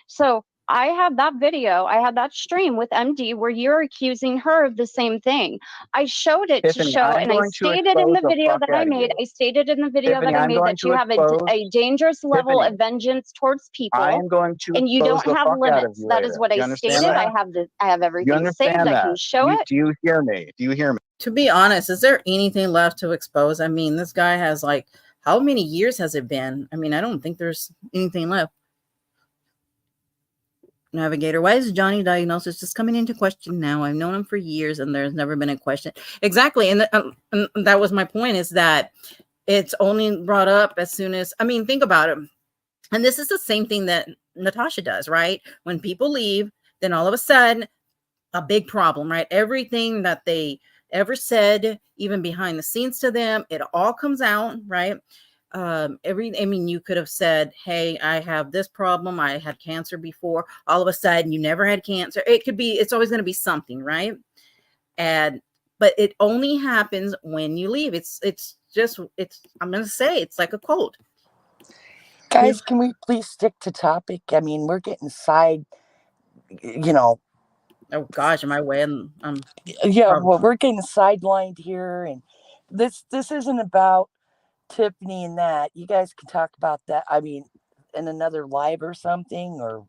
So I have that video, I have that stream with MD where you're accusing her of the same thing. I showed it Tiffany, to show, I'm and I going to stated in expose the the video fuck that I out of made, you. I stated in the video Tiffany, that I I'm made going that to you have expose. a dangerous level Tiffany, of vengeance towards I people, am going to and you expose don't the have fuck out of limits. you That later. is what Do you I understand stated. that? I have Do you everything saved. understand I that? can show it. Do you hear me? Do you hear me? To be honest, is there anything left to expose? I mean, this guy has like, how many years has it been? I mean, I don't think there's anything left. Navigator, why is Johnny diagnosis just coming into question now? I've known him for years and there's never been a question. Exactly. And that was my point, is that it's only brought up as soon as, I mean, think about it. And this is the same thing that Natasha does, right? When people leave, then all of a sudden, a big problem, right? Everything that they ever said, even behind the scenes to them, it all comes out, right? I mean, you could have said, hey, I have this problem, I had cancer before, all of a sudden you never had cancer. It's always going to be something, right? But it only happens when you leave. I'm going to say it's like a cold. Guys, can we please stick to topic? I mean, we're getting Oh gosh, am I weighing? Yeah, well, we're getting sidelined here, and this isn't about Tiffany and that. You guys can talk about that. I mean, in another live or something, or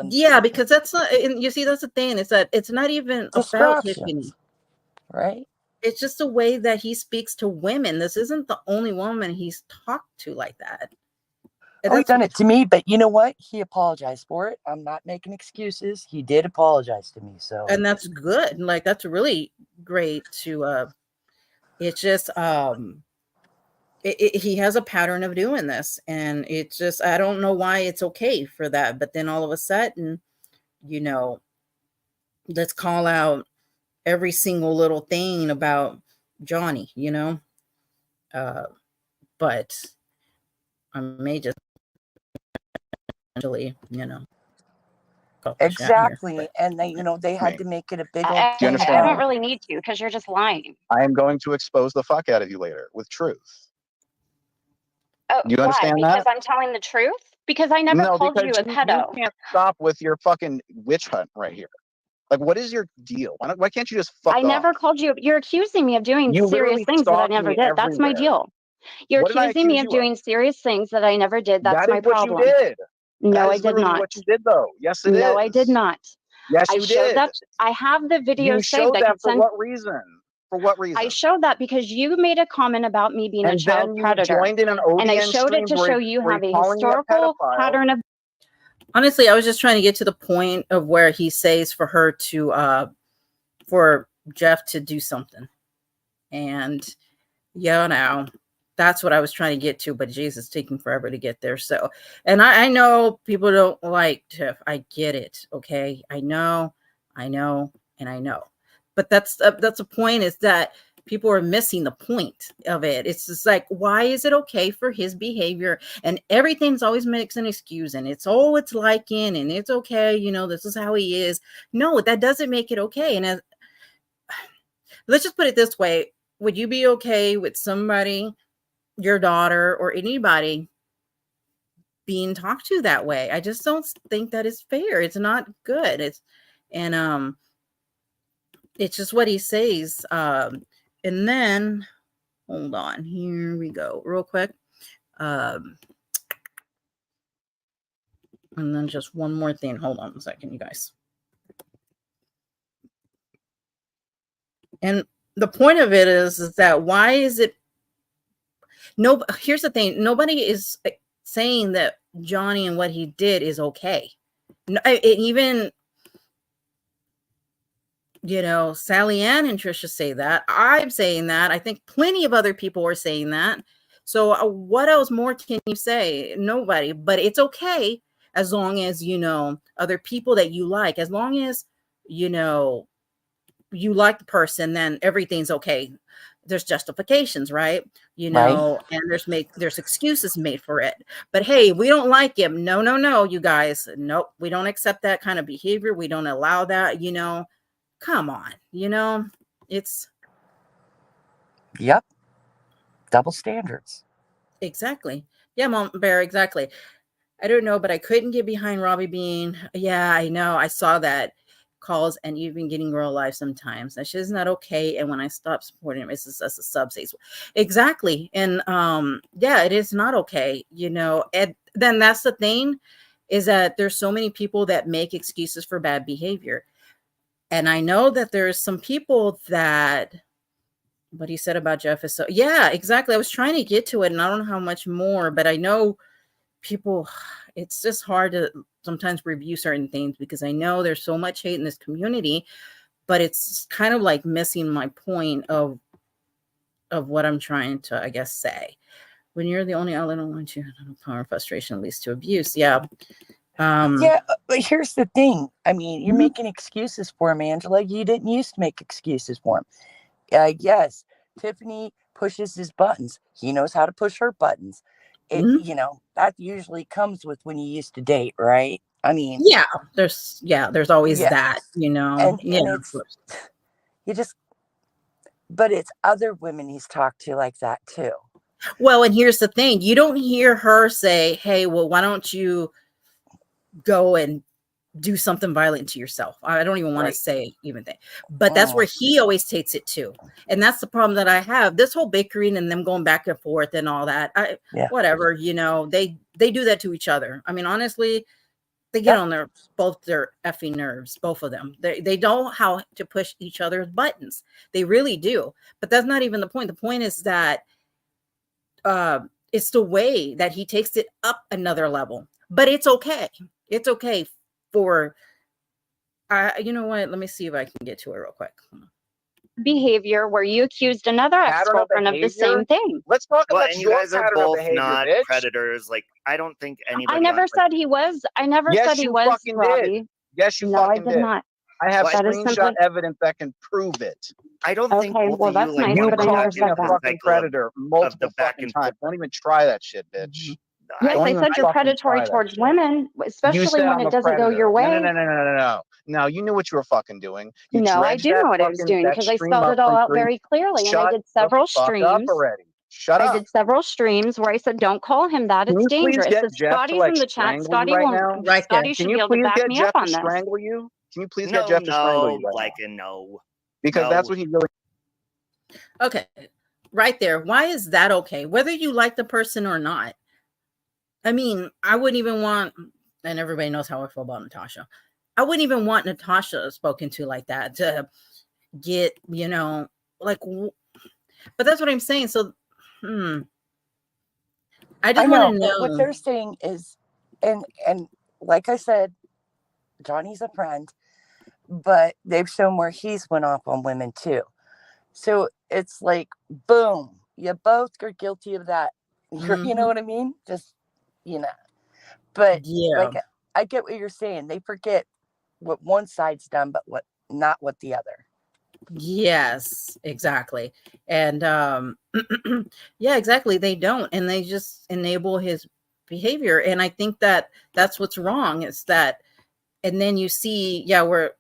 yeah, because that's not. And you see, that's the thing, is that it's not even about Tiffany, right? It's just the way that he speaks to women. This isn't the only woman he's talked to like that. He's done it to me, but you know what? He apologized for it. I'm not making excuses. He did apologize to me, so. And that's good. Like, that's really great to. It's just he has a pattern of doing this, and it's just, I don't know why it's okay for that, but then all of a sudden, let's call out every single little thing about Johnny, but I may just actually, exactly. And they had to make it a big old Do you thing. I don't really need to, because you're just lying. I am going to expose the fuck out of you later with truth. Oh, Do you why? understand Because that? I'm telling the truth? Because I never No, called you because a pedo. you can't stop with your fucking witch hunt right here. Like, what is your deal? Why can't you just fuck I off? never called you. You're accusing me of doing You serious literally things that I stalk never me did. That's my everywhere. deal. You're What did I accusing me accuse of you of? doing serious things that I never did. That's That my is what you problem. did. No, That I is did literally not. what you did, though. Yes, it is. No, I did not. Yes, I you showed did. that. I have the video You saved. showed I that could for send. what reason? For what reason? I showed that because you made a comment about me being a And child then you predator, joined in an and I ODN showed it stream to where show you where have he's a calling you a historical pedophile. pattern of. Honestly, I was just trying to get to the point of where he says for her to for Jeff to do something. And now that's what I was trying to get to, but Jesus, taking forever to get there. So, and I know people don't like Jeff. I get it. Okay. I know. And I know, but that's the point, is that people are missing the point of it. It's just like, why is it okay for his behavior? And everything's always makes an excuse, and it's liking, and it's okay. This is how he is. No, that doesn't make it okay. And let's just put it this way. Would you be okay with somebody, your daughter or anybody, being talked to that way? I just don't think that is fair. It's not good. It's just what he says. And then, hold on, here we go real quick. And then just one more thing. Hold on a second, you guys. And the point of it is that why is it here's the thing. Nobody is saying that Johnny and what he did is okay. Even Sally Ann and Trisha say that. I'm saying that. I think plenty of other people are saying that. So what else more can you say? Nobody. But it's okay as long as other people that you like. As long as you like the person, then everything's okay. There's justifications, right? Right. And there's excuses made for it. But hey, we don't like him. No, you guys. Nope, we don't accept that kind of behavior. We don't allow that. Come on, it's Yep. Double standards. exactly. Yeah, Mom Bear, exactly. I don't know, but I couldn't get behind Robbie being, yeah, I know. I saw that calls and even getting real life sometimes. That shit is not okay. And when I stop supporting him, it's just as a subspace. Exactly. And yeah, it is not okay, And then that's the thing, is that there's so many people that make excuses for bad behavior. And I know that there's some people that what he said about Jeff is so, yeah, exactly. I was trying to get to it, and I don't know how much more, but I know people, it's just hard to sometimes review certain things because I know there's so much hate in this community, but it's kind of like missing my point of what I'm trying to, I guess, say. When you're the only outlet on you, power and frustration leads to abuse. Yeah. Yeah, but here's the thing. I mean, you're making excuses for him, Angela. You didn't used to make excuses for him. Yes, Tiffany pushes his buttons. He knows how to push her buttons. That usually comes with when you used to date, right? I mean, there's always that, and it's but it's other women he's talked to like that too. Well, and here's the thing. You don't hear her say, hey, well, why don't you go and do something violent to yourself? I don't even want to say even thing, but that's where he always takes it to. And that's the problem that I have. This whole bickering and them going back and forth and all that. Whatever, they do that to each other. I mean, honestly, they get on both their effing nerves, both of them. They know how to push each other's buttons. They really do. But that's not even the point. The point is that it's the way that he takes it up another level. But it's okay. It's okay for, you know what? Let me see if I can get to it real quick. Behavior where you accused another ex-girlfriend of the same thing. Let's talk about and you guys are both not predators. Like, I don't think anybody. I never said he was. I never said he was, Robbie. Yes, you fucking fucking did. Not. I have screenshot evidence that can prove it. I don't think both well, of you that's like nice, want but to I go never back said into that. the fucking predator multiple fucking times. Don't even try that shit, bitch. Yes, I said you're predatory towards women, especially when it doesn't go your way. No, you knew what you were fucking doing. No, I do know what I was doing because I spelled it all out very clearly, and I did several streams. Shut I up. did several streams where I said, don't call him that. Can It's you please dangerous. get If Jeff to Scotty's like in the chat, strangle you right now? Right there. Scotty should Can be you able to please back get me Jeff up to on this. strangle you? Can you please No, get Jeff to strangle you no, right like now? no. Because No. that's what he really. Okay, right there. Why is that okay? Whether you like the person or not. I mean, I wouldn't even want, and everybody knows how I feel about Natasha. I wouldn't even want Natasha spoken to like that to get, you know, like, but that's what I'm saying. So, I just want to know. But what they're saying is, and like I said, Johnny's a friend, but they've shown where he's went off on women too. So it's like, boom, you both are guilty of that. You know what I mean? Just, you know. But like, I get what you're saying. They forget what one side's done, but not what the other. Yes, exactly. And yeah, exactly. They don't, and they just enable his behavior. And I think that that's what's wrong. Is that, and then you see, where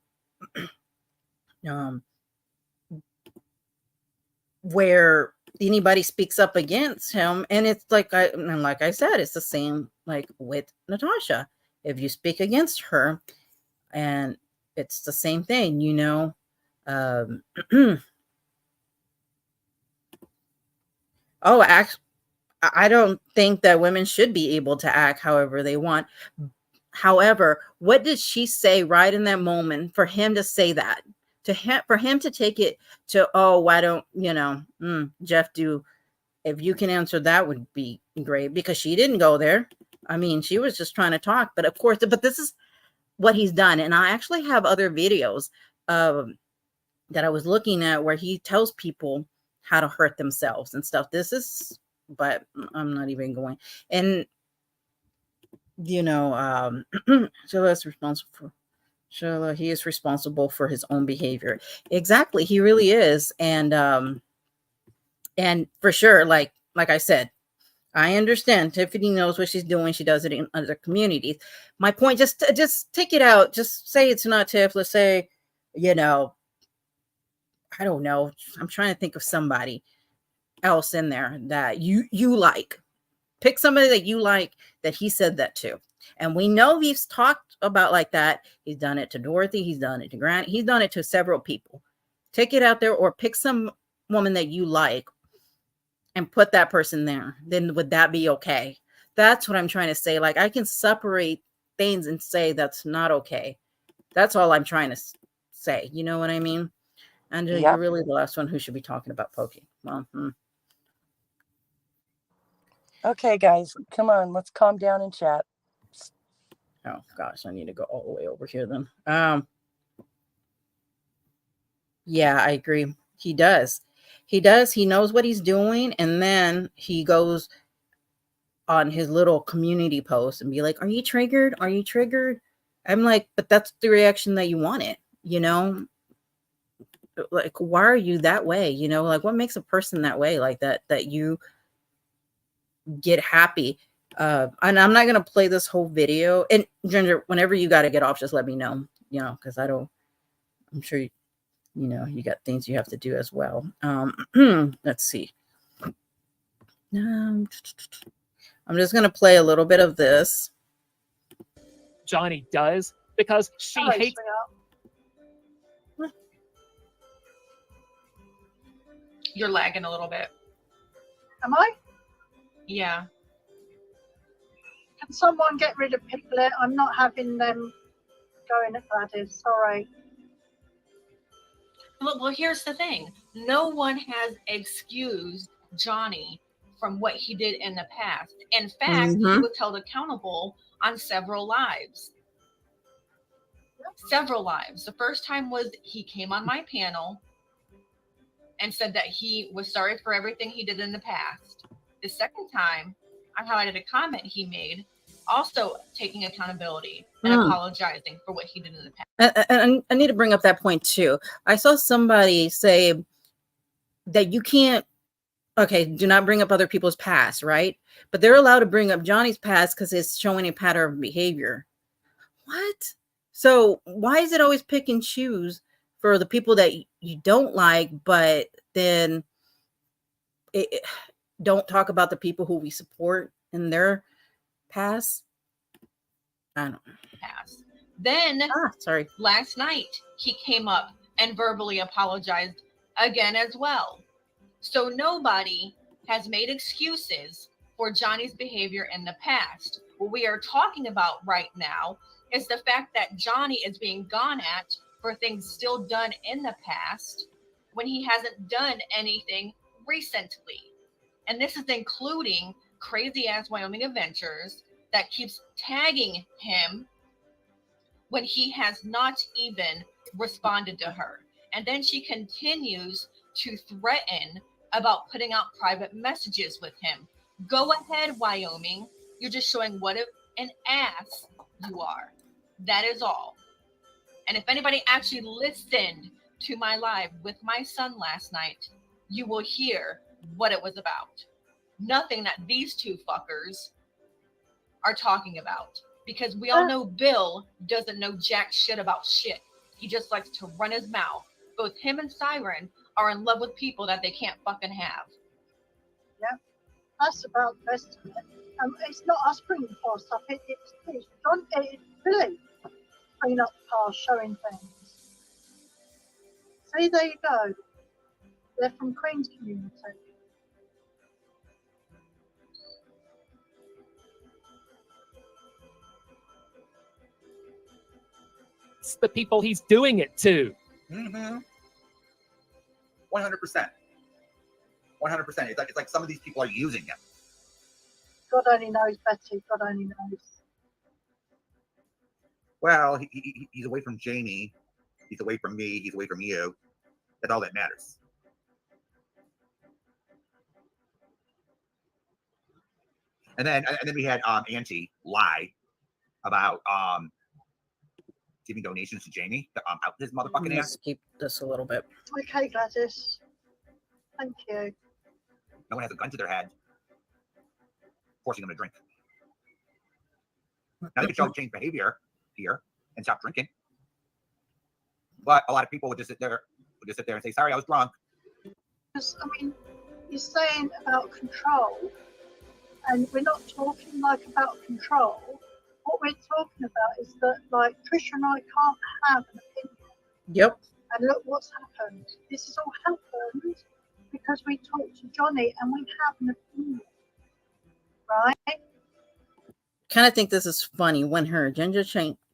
where anybody speaks up against him, and it's like I said, it's the same like with Natasha. If you speak against her, and it's the same thing, you know. I don't think that women should be able to act however they want. However, what did she say right in that moment for him to say that? For him to take it to, oh, why don't, Jeff do? If you can answer that would be great, because she didn't go there. I mean, she was just trying to talk, but of course, but this is what he's done. And I actually have other videos that I was looking at where he tells people how to hurt themselves and stuff. But I'm not even going. And, Shayla's responsible for Shayla. He is responsible for his own behavior. Exactly. He really is. And for sure, like I said, I understand Tiffany knows what she's doing. She does it in other communities. My point, just take it out. Just say it's not Tiff. Let's say, I don't know. I'm trying to think of somebody else in there that you like. Pick somebody that you like that he said that to. And we know he's talked about like that. He's done it to Dorothy. He's done it to Grant. He's done it to several people. Take it out there, or pick some woman that you like and put that person there. Then would that be okay? That's what I'm trying to say. Like, I can separate things and say that's not okay. That's all I'm trying to say. You know what I mean? And you're really the last one who should be talking about poking. Well, Okay, guys, come on, let's calm down and chat. Oh gosh, I need to go all the way over here then. Yeah, I agree. He does. He knows what he's doing, and then he goes on his little community post and be like, "Are you triggered? Are you triggered?" I'm like, but that's the reaction that you wanted, Like, why are you that way? Like, what makes a person that way, like that you get happy? And I'm not gonna play this whole video. And Ginger, whenever you got to get off, just let me know, because I'm sure you got things you have to do as well. Let's see. I'm just gonna play a little bit of this. Johnny does, because she hates. You're lagging a little bit. Am I? Yeah. Can someone get rid of Piglet? I'm not having them going at Gladys. Sorry. Well, here's the thing. No one has excused Johnny from what he did in the past. In fact, he was held accountable on several lives. Several lives. The first time was he came on my panel and said that he was sorry for everything he did in the past. The second time, I highlighted a comment he made, also taking accountability and apologizing for what he did in the past. And I need to bring up that point too. I saw somebody say that you can't, do not bring up other people's past, right? But they're allowed to bring up Johnny's past because it's showing a pattern of behavior. What? So why is it always pick and choose for the people that you don't like, but then don't talk about the people who we support in their past. I don't know. Then sorry. Last night he came up and verbally apologized again as well. So nobody has made excuses for Johnny's behavior in the past. What we are talking about right now is the fact that Johnny is being gone at for things still done in the past when he hasn't done anything recently. And this is including crazy ass Wyoming Adventures that keeps tagging him when he has not even responded to her. And then she continues to threaten about putting out private messages with him. Go ahead, Wyoming. You're just showing what an ass you are. That is all. And if anybody actually listened to my live with my son last night, you will hear what it was about. Nothing that these two fuckers are talking about. Because we all know Bill doesn't know jack shit about shit. He just likes to run his mouth. Both him and Siren are in love with people that they can't fucking have. Yeah, that's about the best of it. It's not us bringing past stuff. It's John. It's Billy bringing up the past, showing things. See, there you go. They're from Queen's community. It's the people he's doing it to. 100%. 100%. It's like some of these people are using him. God only knows, Betty. God only knows. Well, he's away from Jamie. He's away from me. He's away from you. That's all that matters. And then we had Auntie lie about giving donations to Jamie to out his motherfucking ass. Let's keep this a little bit. Okay, Gladys. Thank you. No one has a gun to their head, forcing them to drink. Now they can show change behavior here and stop drinking, but a lot of people would just sit there and say, "Sorry, I was drunk." Because I mean, you're saying about control, and we're not talking like about control. What we're talking about is that, like, Trisha and I can't have an opinion. Yep. And look what's happened. This has all happened because we talked to Johnny and we have an opinion, right? Kind of think this is funny. When her agenda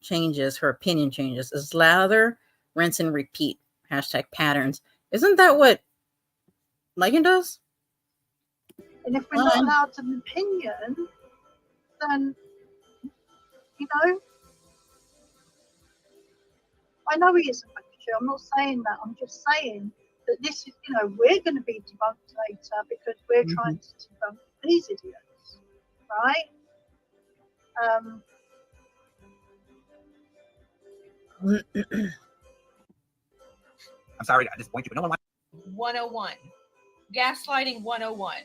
changes, her opinion changes. Is lather, rinse, and repeat. # patterns. Isn't that what Megan does? And if we're not allowed an opinion, then, you know, I know he isn't like you. I'm not saying that. I'm just saying that this is, you know, we're going to be debunked later because we're trying to debunk these idiots, right? I'm sorry to disappoint you, but no one wants 101. Gaslighting 101.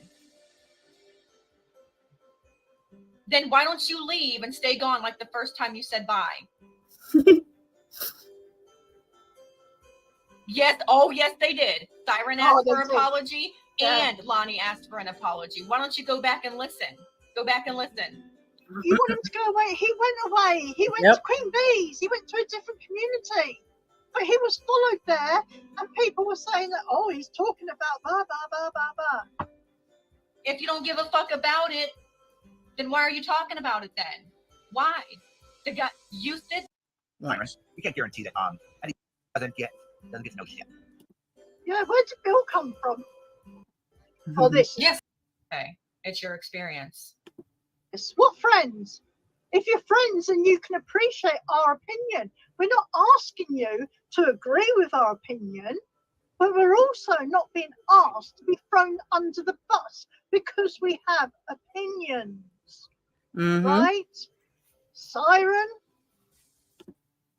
Then why don't you leave and stay gone like the first time you said bye? Yes. Oh, yes, they did. Siren asked for an apology and Lonnie asked for an apology. Why don't you go back and listen? Go back and listen. You want him to go away? He went away. He went to Queen Bee's. He went to a different community. But he was followed there, and people were saying that, oh, he's talking about blah, blah, blah, blah, blah. If you don't give a fuck about it, then why are you talking about it then? Why? The guy, you said. We can't guarantee that and he doesn't get to know shit. Yeah, where did Bill come from? Oh, this. Yes. Okay, it's your experience. Yes. What friends? If you're friends, then you can appreciate our opinion. We're not asking you to agree with our opinion, but we're also not being asked to be thrown under the bus because we have opinions. Right? Siren?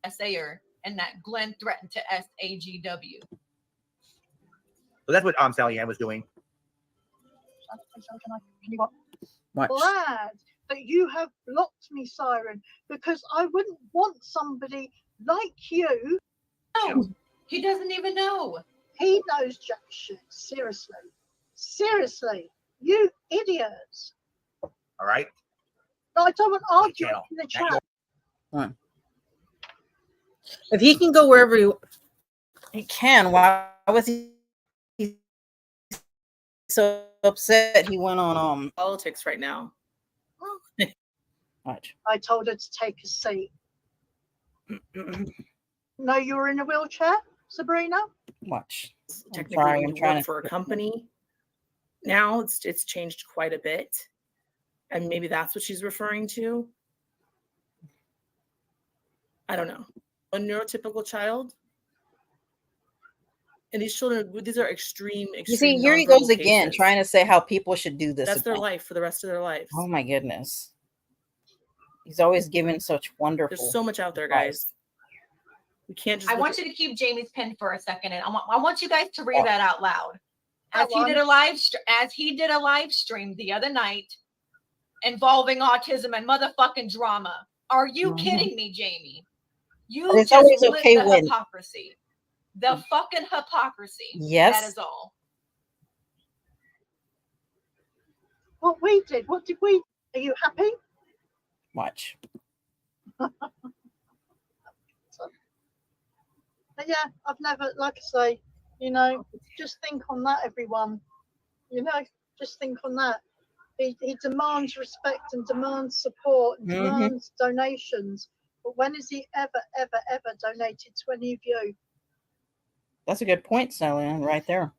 SAer, and that Glenn threatened to SAGW. So that's what Sally Ann was doing. Can you watch? Glad that you have blocked me, Siren, because I wouldn't want somebody like you. No, he doesn't even know. He knows jack shit. Seriously. Seriously. You idiots. All right. No, I don't want arguing in the chat. If he can go wherever he can, why was he so upset he went on politics right now? Watch. I told her to take a seat. No, you were in a wheelchair, Sabrina? Watch. Technically, you work for a company. Now it's changed quite a bit. And maybe that's what she's referring to. I don't know. A neurotypical child. And these children, these are extreme. You see, here he goes again, cases. trying to say how people should do this. That's their again. life for the rest of their lives. Oh my goodness. He's always giving such wonderful. There's so much out there, guys. We can't just. I want you to keep Jamie's pin for a second, and I want you guys to read that out loud. As he did a live stream the other night involving autism and motherfucking drama. Are you kidding me, Jamie? You it's just always lit okay the when hypocrisy. The fucking hypocrisy. Yes. That is all. What we did? What did we? Are you happy? Watch. But yeah, I've never, like I say, you know, just think on that, everyone. You know, just think on that. He demands respect and demands support and demands donations. But when has he ever donated to any of you? That's a good point, Sally Ann, right there.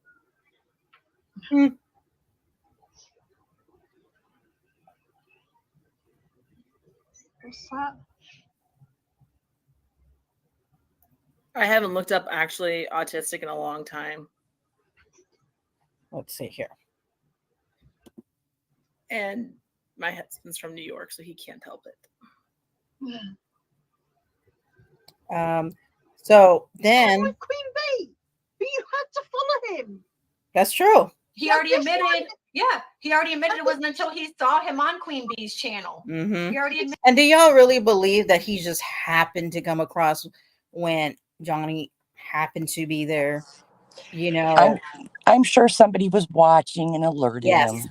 What's that? I haven't looked up actually autistic in a long time. Let's see here. And my husband's from New York, so he can't help it. So then Queen Bee, but you had to follow him. That's true. He already admitted. Yeah, he already admitted it wasn't until he saw him on Queen Bee's channel. He already admitted. And do y'all really believe that he just happened to come across when Johnny happened to be there? You know, I'm sure somebody was watching and alerted him.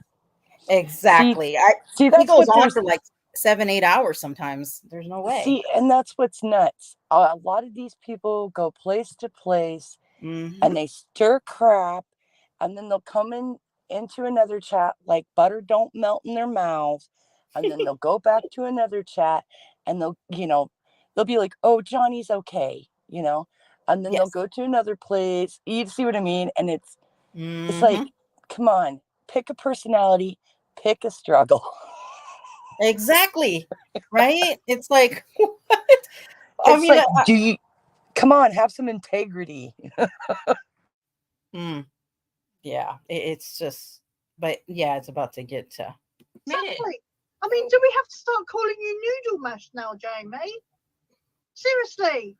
Exactly. See, he that's goes what on for like 7-8 hours sometimes. There's no way. See, and that's what's nuts. A lot of these people go place to place and they stir crap, and then they'll come into another chat like butter don't melt in their mouths, and then they'll go back to another chat and they'll be like, oh, Johnny's okay, and then they'll go to another place. You see what I mean? And it's like, come on, pick a personality, pick a struggle. Exactly. Right? It's like, what? It's like, do you come on, have some integrity? Yeah, it's just, but yeah, it's about to get to. Exactly. I mean, do we have to start calling you Noodle Mash now, Jamie? Seriously.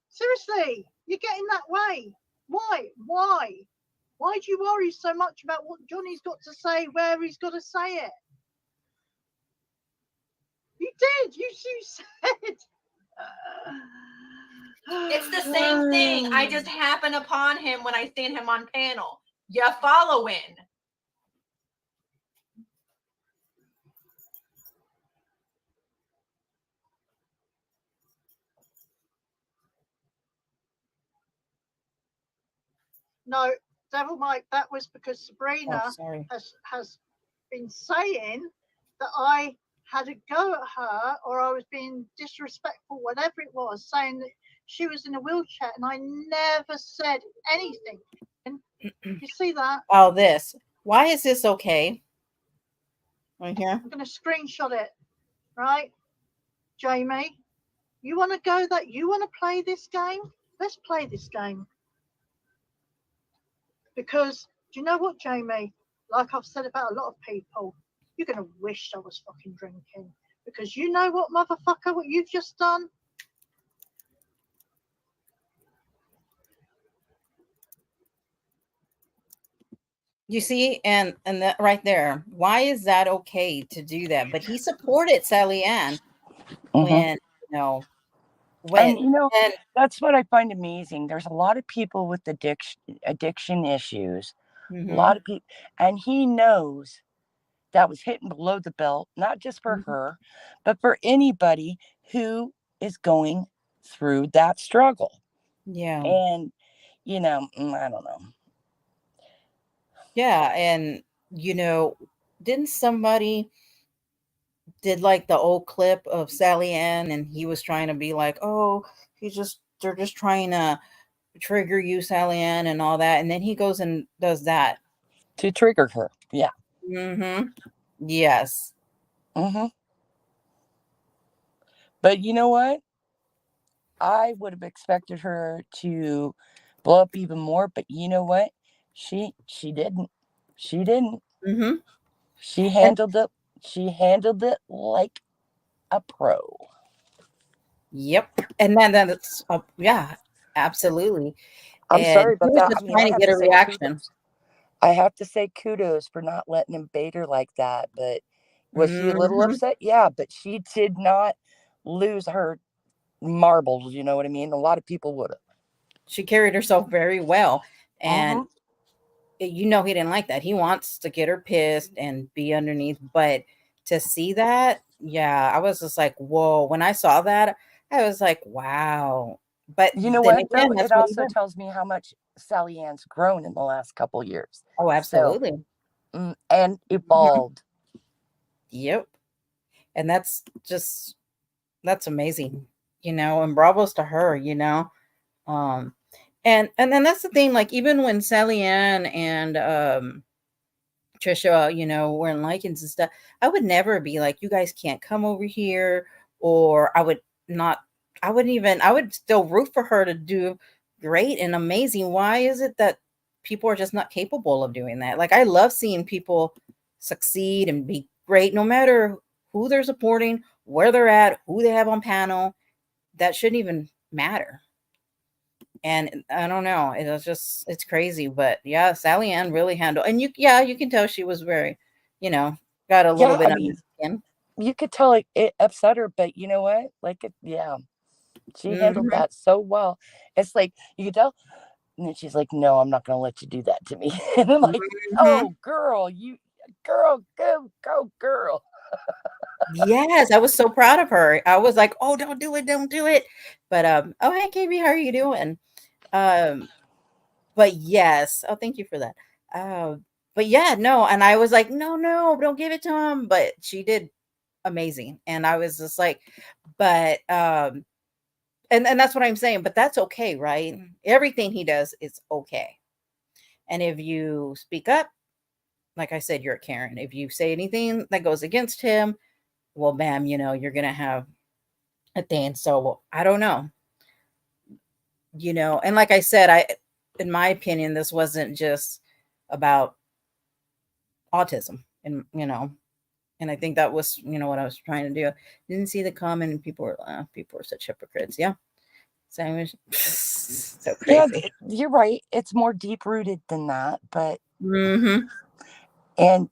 Seriously, you're getting that way. Why? Why do you worry so much about what Johnny's got to say, where he's got to say it? You did. You said. It's the same thing. I just happened upon him when I seen him on panel. You're following. No, Devil Mike, that was because Sabrina has been saying that I had a go at her or I was being disrespectful, whatever it was, saying that she was in a wheelchair, and I never said anything. You see that? Oh, this. Why is this okay? Right here. I'm going to screenshot it, right? Jamie, you want to go that? You want to play this game? Let's play this game. Because, do you know what, Jamie? Like I've said about a lot of people, you're going to wish I was fucking drinking. Because you know what, motherfucker, what you've just done? You see, and that right there, why is that okay to do that? But he supported Sally Ann when, that's what I find amazing. There's a lot of people with addiction issues A lot of people, and he knows that was hitting below the belt, not just for her, but for anybody who is going through that struggle. Yeah. And, I don't know. Yeah. And, didn't somebody did like the old clip of Sally Ann, and he was trying to be like, oh, they're just trying to trigger you, Sally Ann, and all that. And then he goes and does that to trigger her. Yeah. Yes. But you know what? I would have expected her to blow up even more, but you know what? She didn't. She didn't. She handled it. She handled it like a pro. Yep. And then that's yeah, absolutely. I'm sorry about that. Just trying to get a reaction. I have to say kudos for not letting him bait her like that. But was she a little upset? Yeah, but she did not lose her marbles. You know what I mean? A lot of people would have. She carried herself very well. And he didn't like that. He wants to get her pissed and be underneath. But to see that, yeah, I was just like, whoa. When I saw that, I was like, wow. But you know what, though? It also tells me how much Sally Ann's grown in the last couple of years. Oh, absolutely. So, and evolved. Yep. And that's amazing, and bravos to her, and then that's the thing, like even when Sally Ann and Trisha, were in Likens and stuff, I would never be like, you guys can't come over here, or I would still root for her to do great and amazing. Why is it that people are just not capable of doing that? Like, I love seeing people succeed and be great, no matter who they're supporting, where they're at, who they have on panel. That shouldn't even matter. And I don't know, it's crazy. But yeah, Sally Ann really handled, and you can tell she was very, got a little bit under the skin. You could tell it upset her, but you know what? She handled that so well. It's like you could tell, and then she's like, "No, I'm not going to let you do that to me." And I'm like, "Oh, girl, go, girl." Yes, I was so proud of her. I was like, "Oh, don't do it." But oh, hey, KB, how are you doing? But yes, oh, thank you for that. But yeah, no, and I was like, no, don't give it to him. But she did amazing, and I was just like, but and that's what I'm saying. But that's okay, right? Everything he does is okay, and if you speak up, like I said, you're a Karen. If you say anything that goes against him, well, bam, you're gonna have a thing. So I don't know, and like I said, in my opinion, this wasn't just about autism, and and I think that was what I was trying to do. Didn't see the comment, and people were such hypocrites. Yeah, so so crazy. Yeah, you're right. It's more deep rooted than that, but and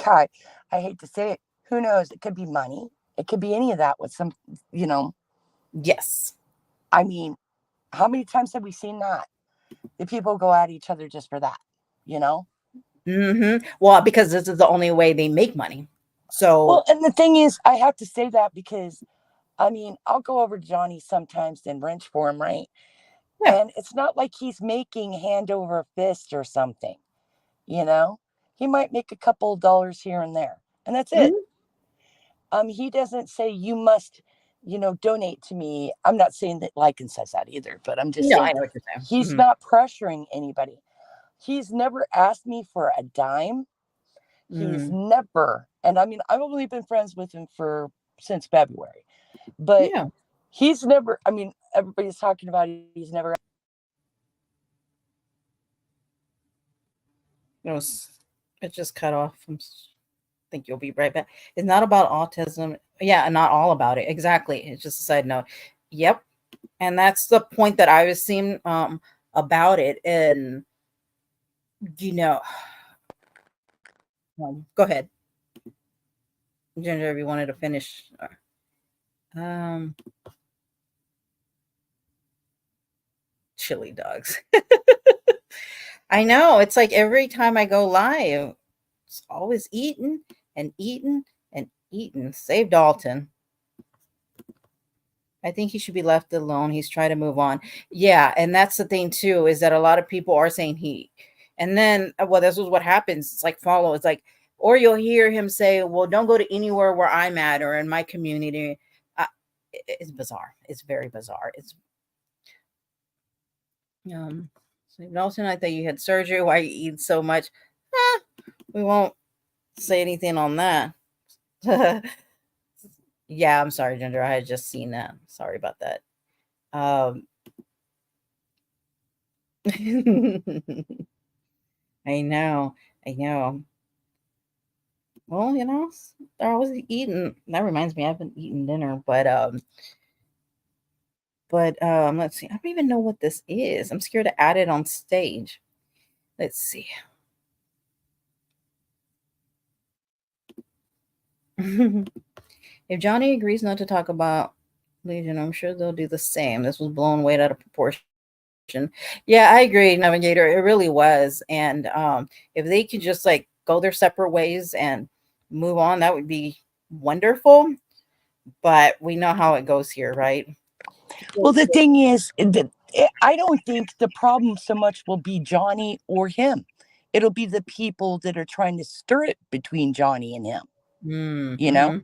God, I hate to say it. Who knows? It could be money. It could be any of that with some, Yes. I mean, how many times have we seen that? The people go at each other just for that, Well, because this is the only way they make money. So, well, and the thing is, I have to say that because, I mean, I'll go over to Johnny sometimes and wrench for him, right? Yeah. And it's not like he's making hand over fist or something, He might make a couple of dollars here and there, and that's it. He doesn't say you must, donate to me. I'm not saying that Lycan says that either, but I'm just saying I know what you're saying. He's not pressuring anybody. He's never asked me for a dime. He's never, and I mean, I've only been friends with him since February, but he's never, I mean, everybody's talking about it. He's never. It just cut off. I think you'll be right back. It's not about autism. Yeah, not all about it. Exactly. It's just a side note. Yep. And that's the point that I was seeing about it. And go ahead, Ginger, if you wanted to finish. Chili dogs. I know. It's like every time I go live, it's always eating and eating and eating. Save Dalton. I think he should be left alone. He's trying to move on. Yeah, and that's the thing too, is that a lot of people are saying he. And then, well, this is what happens. It's like follow. It's like, or you'll hear him say, well, don't go to anywhere where I'm at or in my community. It's bizarre. It's very bizarre. It's so Nelson, I thought you had surgery. Why you eat so much? We won't say anything on that. Yeah, I'm sorry, Ginger. I had just seen that. Sorry about that. I know. Well, they're always eating. That reminds me, I haven't eaten dinner, but let's see. I don't even know what this is. I'm scared to add it on stage. Let's see. If Johnny agrees not to talk about Legion, I'm sure they'll do the same. This was blown way out of proportion. Yeah, I agree, Navigator. It really was. And if they could just like go their separate ways and move on, that would be wonderful. But we know how it goes here, right? Well, the thing is, I don't think the problem so much will be Johnny or him. It'll be the people that are trying to stir it between Johnny and him. Mm-hmm.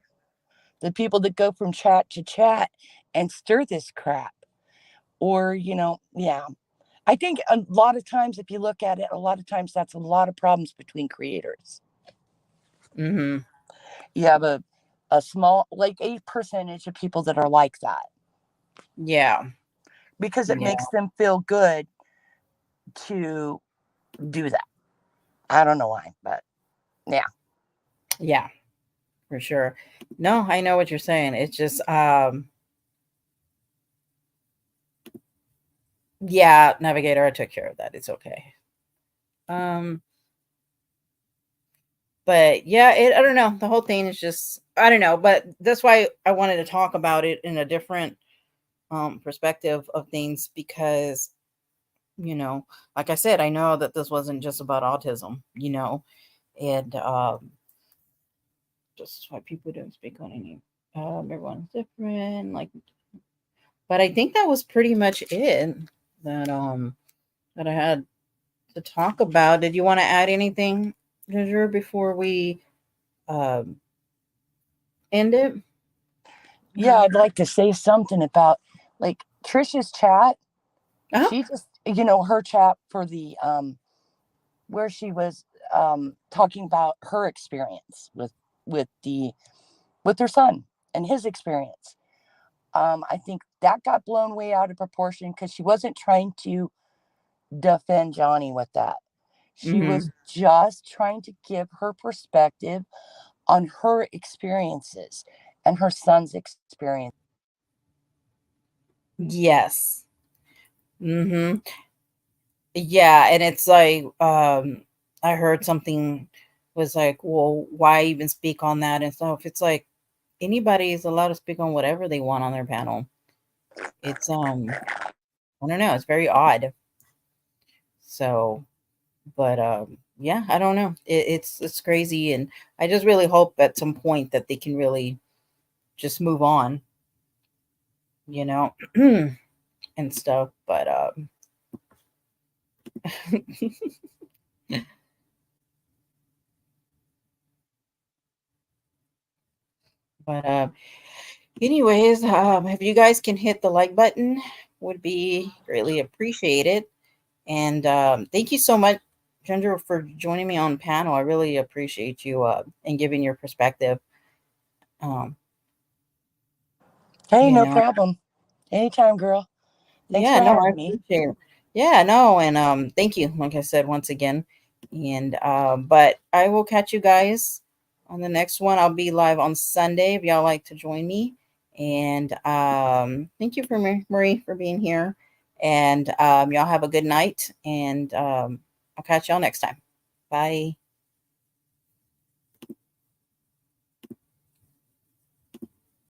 The people that go from chat to chat and stir this crap. Or, yeah. I think a lot of times, if you look at it, a lot of times that's a lot of problems between creators. Mm-hmm. You have a small, like a percentage of people that are like that. Yeah. Because it makes them feel good to do that. I don't know why, but yeah. Yeah, for sure. No, I know what you're saying. It's just, yeah, Navigator, I took care of that. It's okay. But yeah, I don't know. The whole thing is just, I don't know, but that's why I wanted to talk about it in a different perspective of things, because, like I said, I know that this wasn't just about autism, and just why people don't speak on any, everyone's different, like, but I think that was pretty much it that I had to talk about. Did you want to add anything, Ginger, before we end it? Yeah, I'd like to say something about like Trisha's chat. She just, her chat for the where she was talking about her experience with her son and his experience. I think that got blown way out of proportion because she wasn't trying to defend Johnny with that. She was just trying to give her perspective on her experiences and her son's experience. Yes. Yeah, and it's like I heard something was like, well, why even speak on that and stuff? It's like anybody is allowed to speak on whatever they want on their panel. It's I don't know, it's very odd. So, but yeah, I don't know. It's crazy, and I just really hope at some point that they can really just move on, and stuff. But but anyways, if you guys can hit the like button, would be greatly appreciated. And thank you so much, Ginger, for joining me on panel. I really appreciate you and giving your perspective. Hey, no problem. Anytime, girl. Thanks for having me. Appreciate it. Yeah, no, and thank you, like I said, once again. And but I will catch you guys on the next one. I'll be live on Sunday if y'all like to join me. And thank you for Marie for being here. And y'all have a good night. And I'll catch y'all next time. Bye.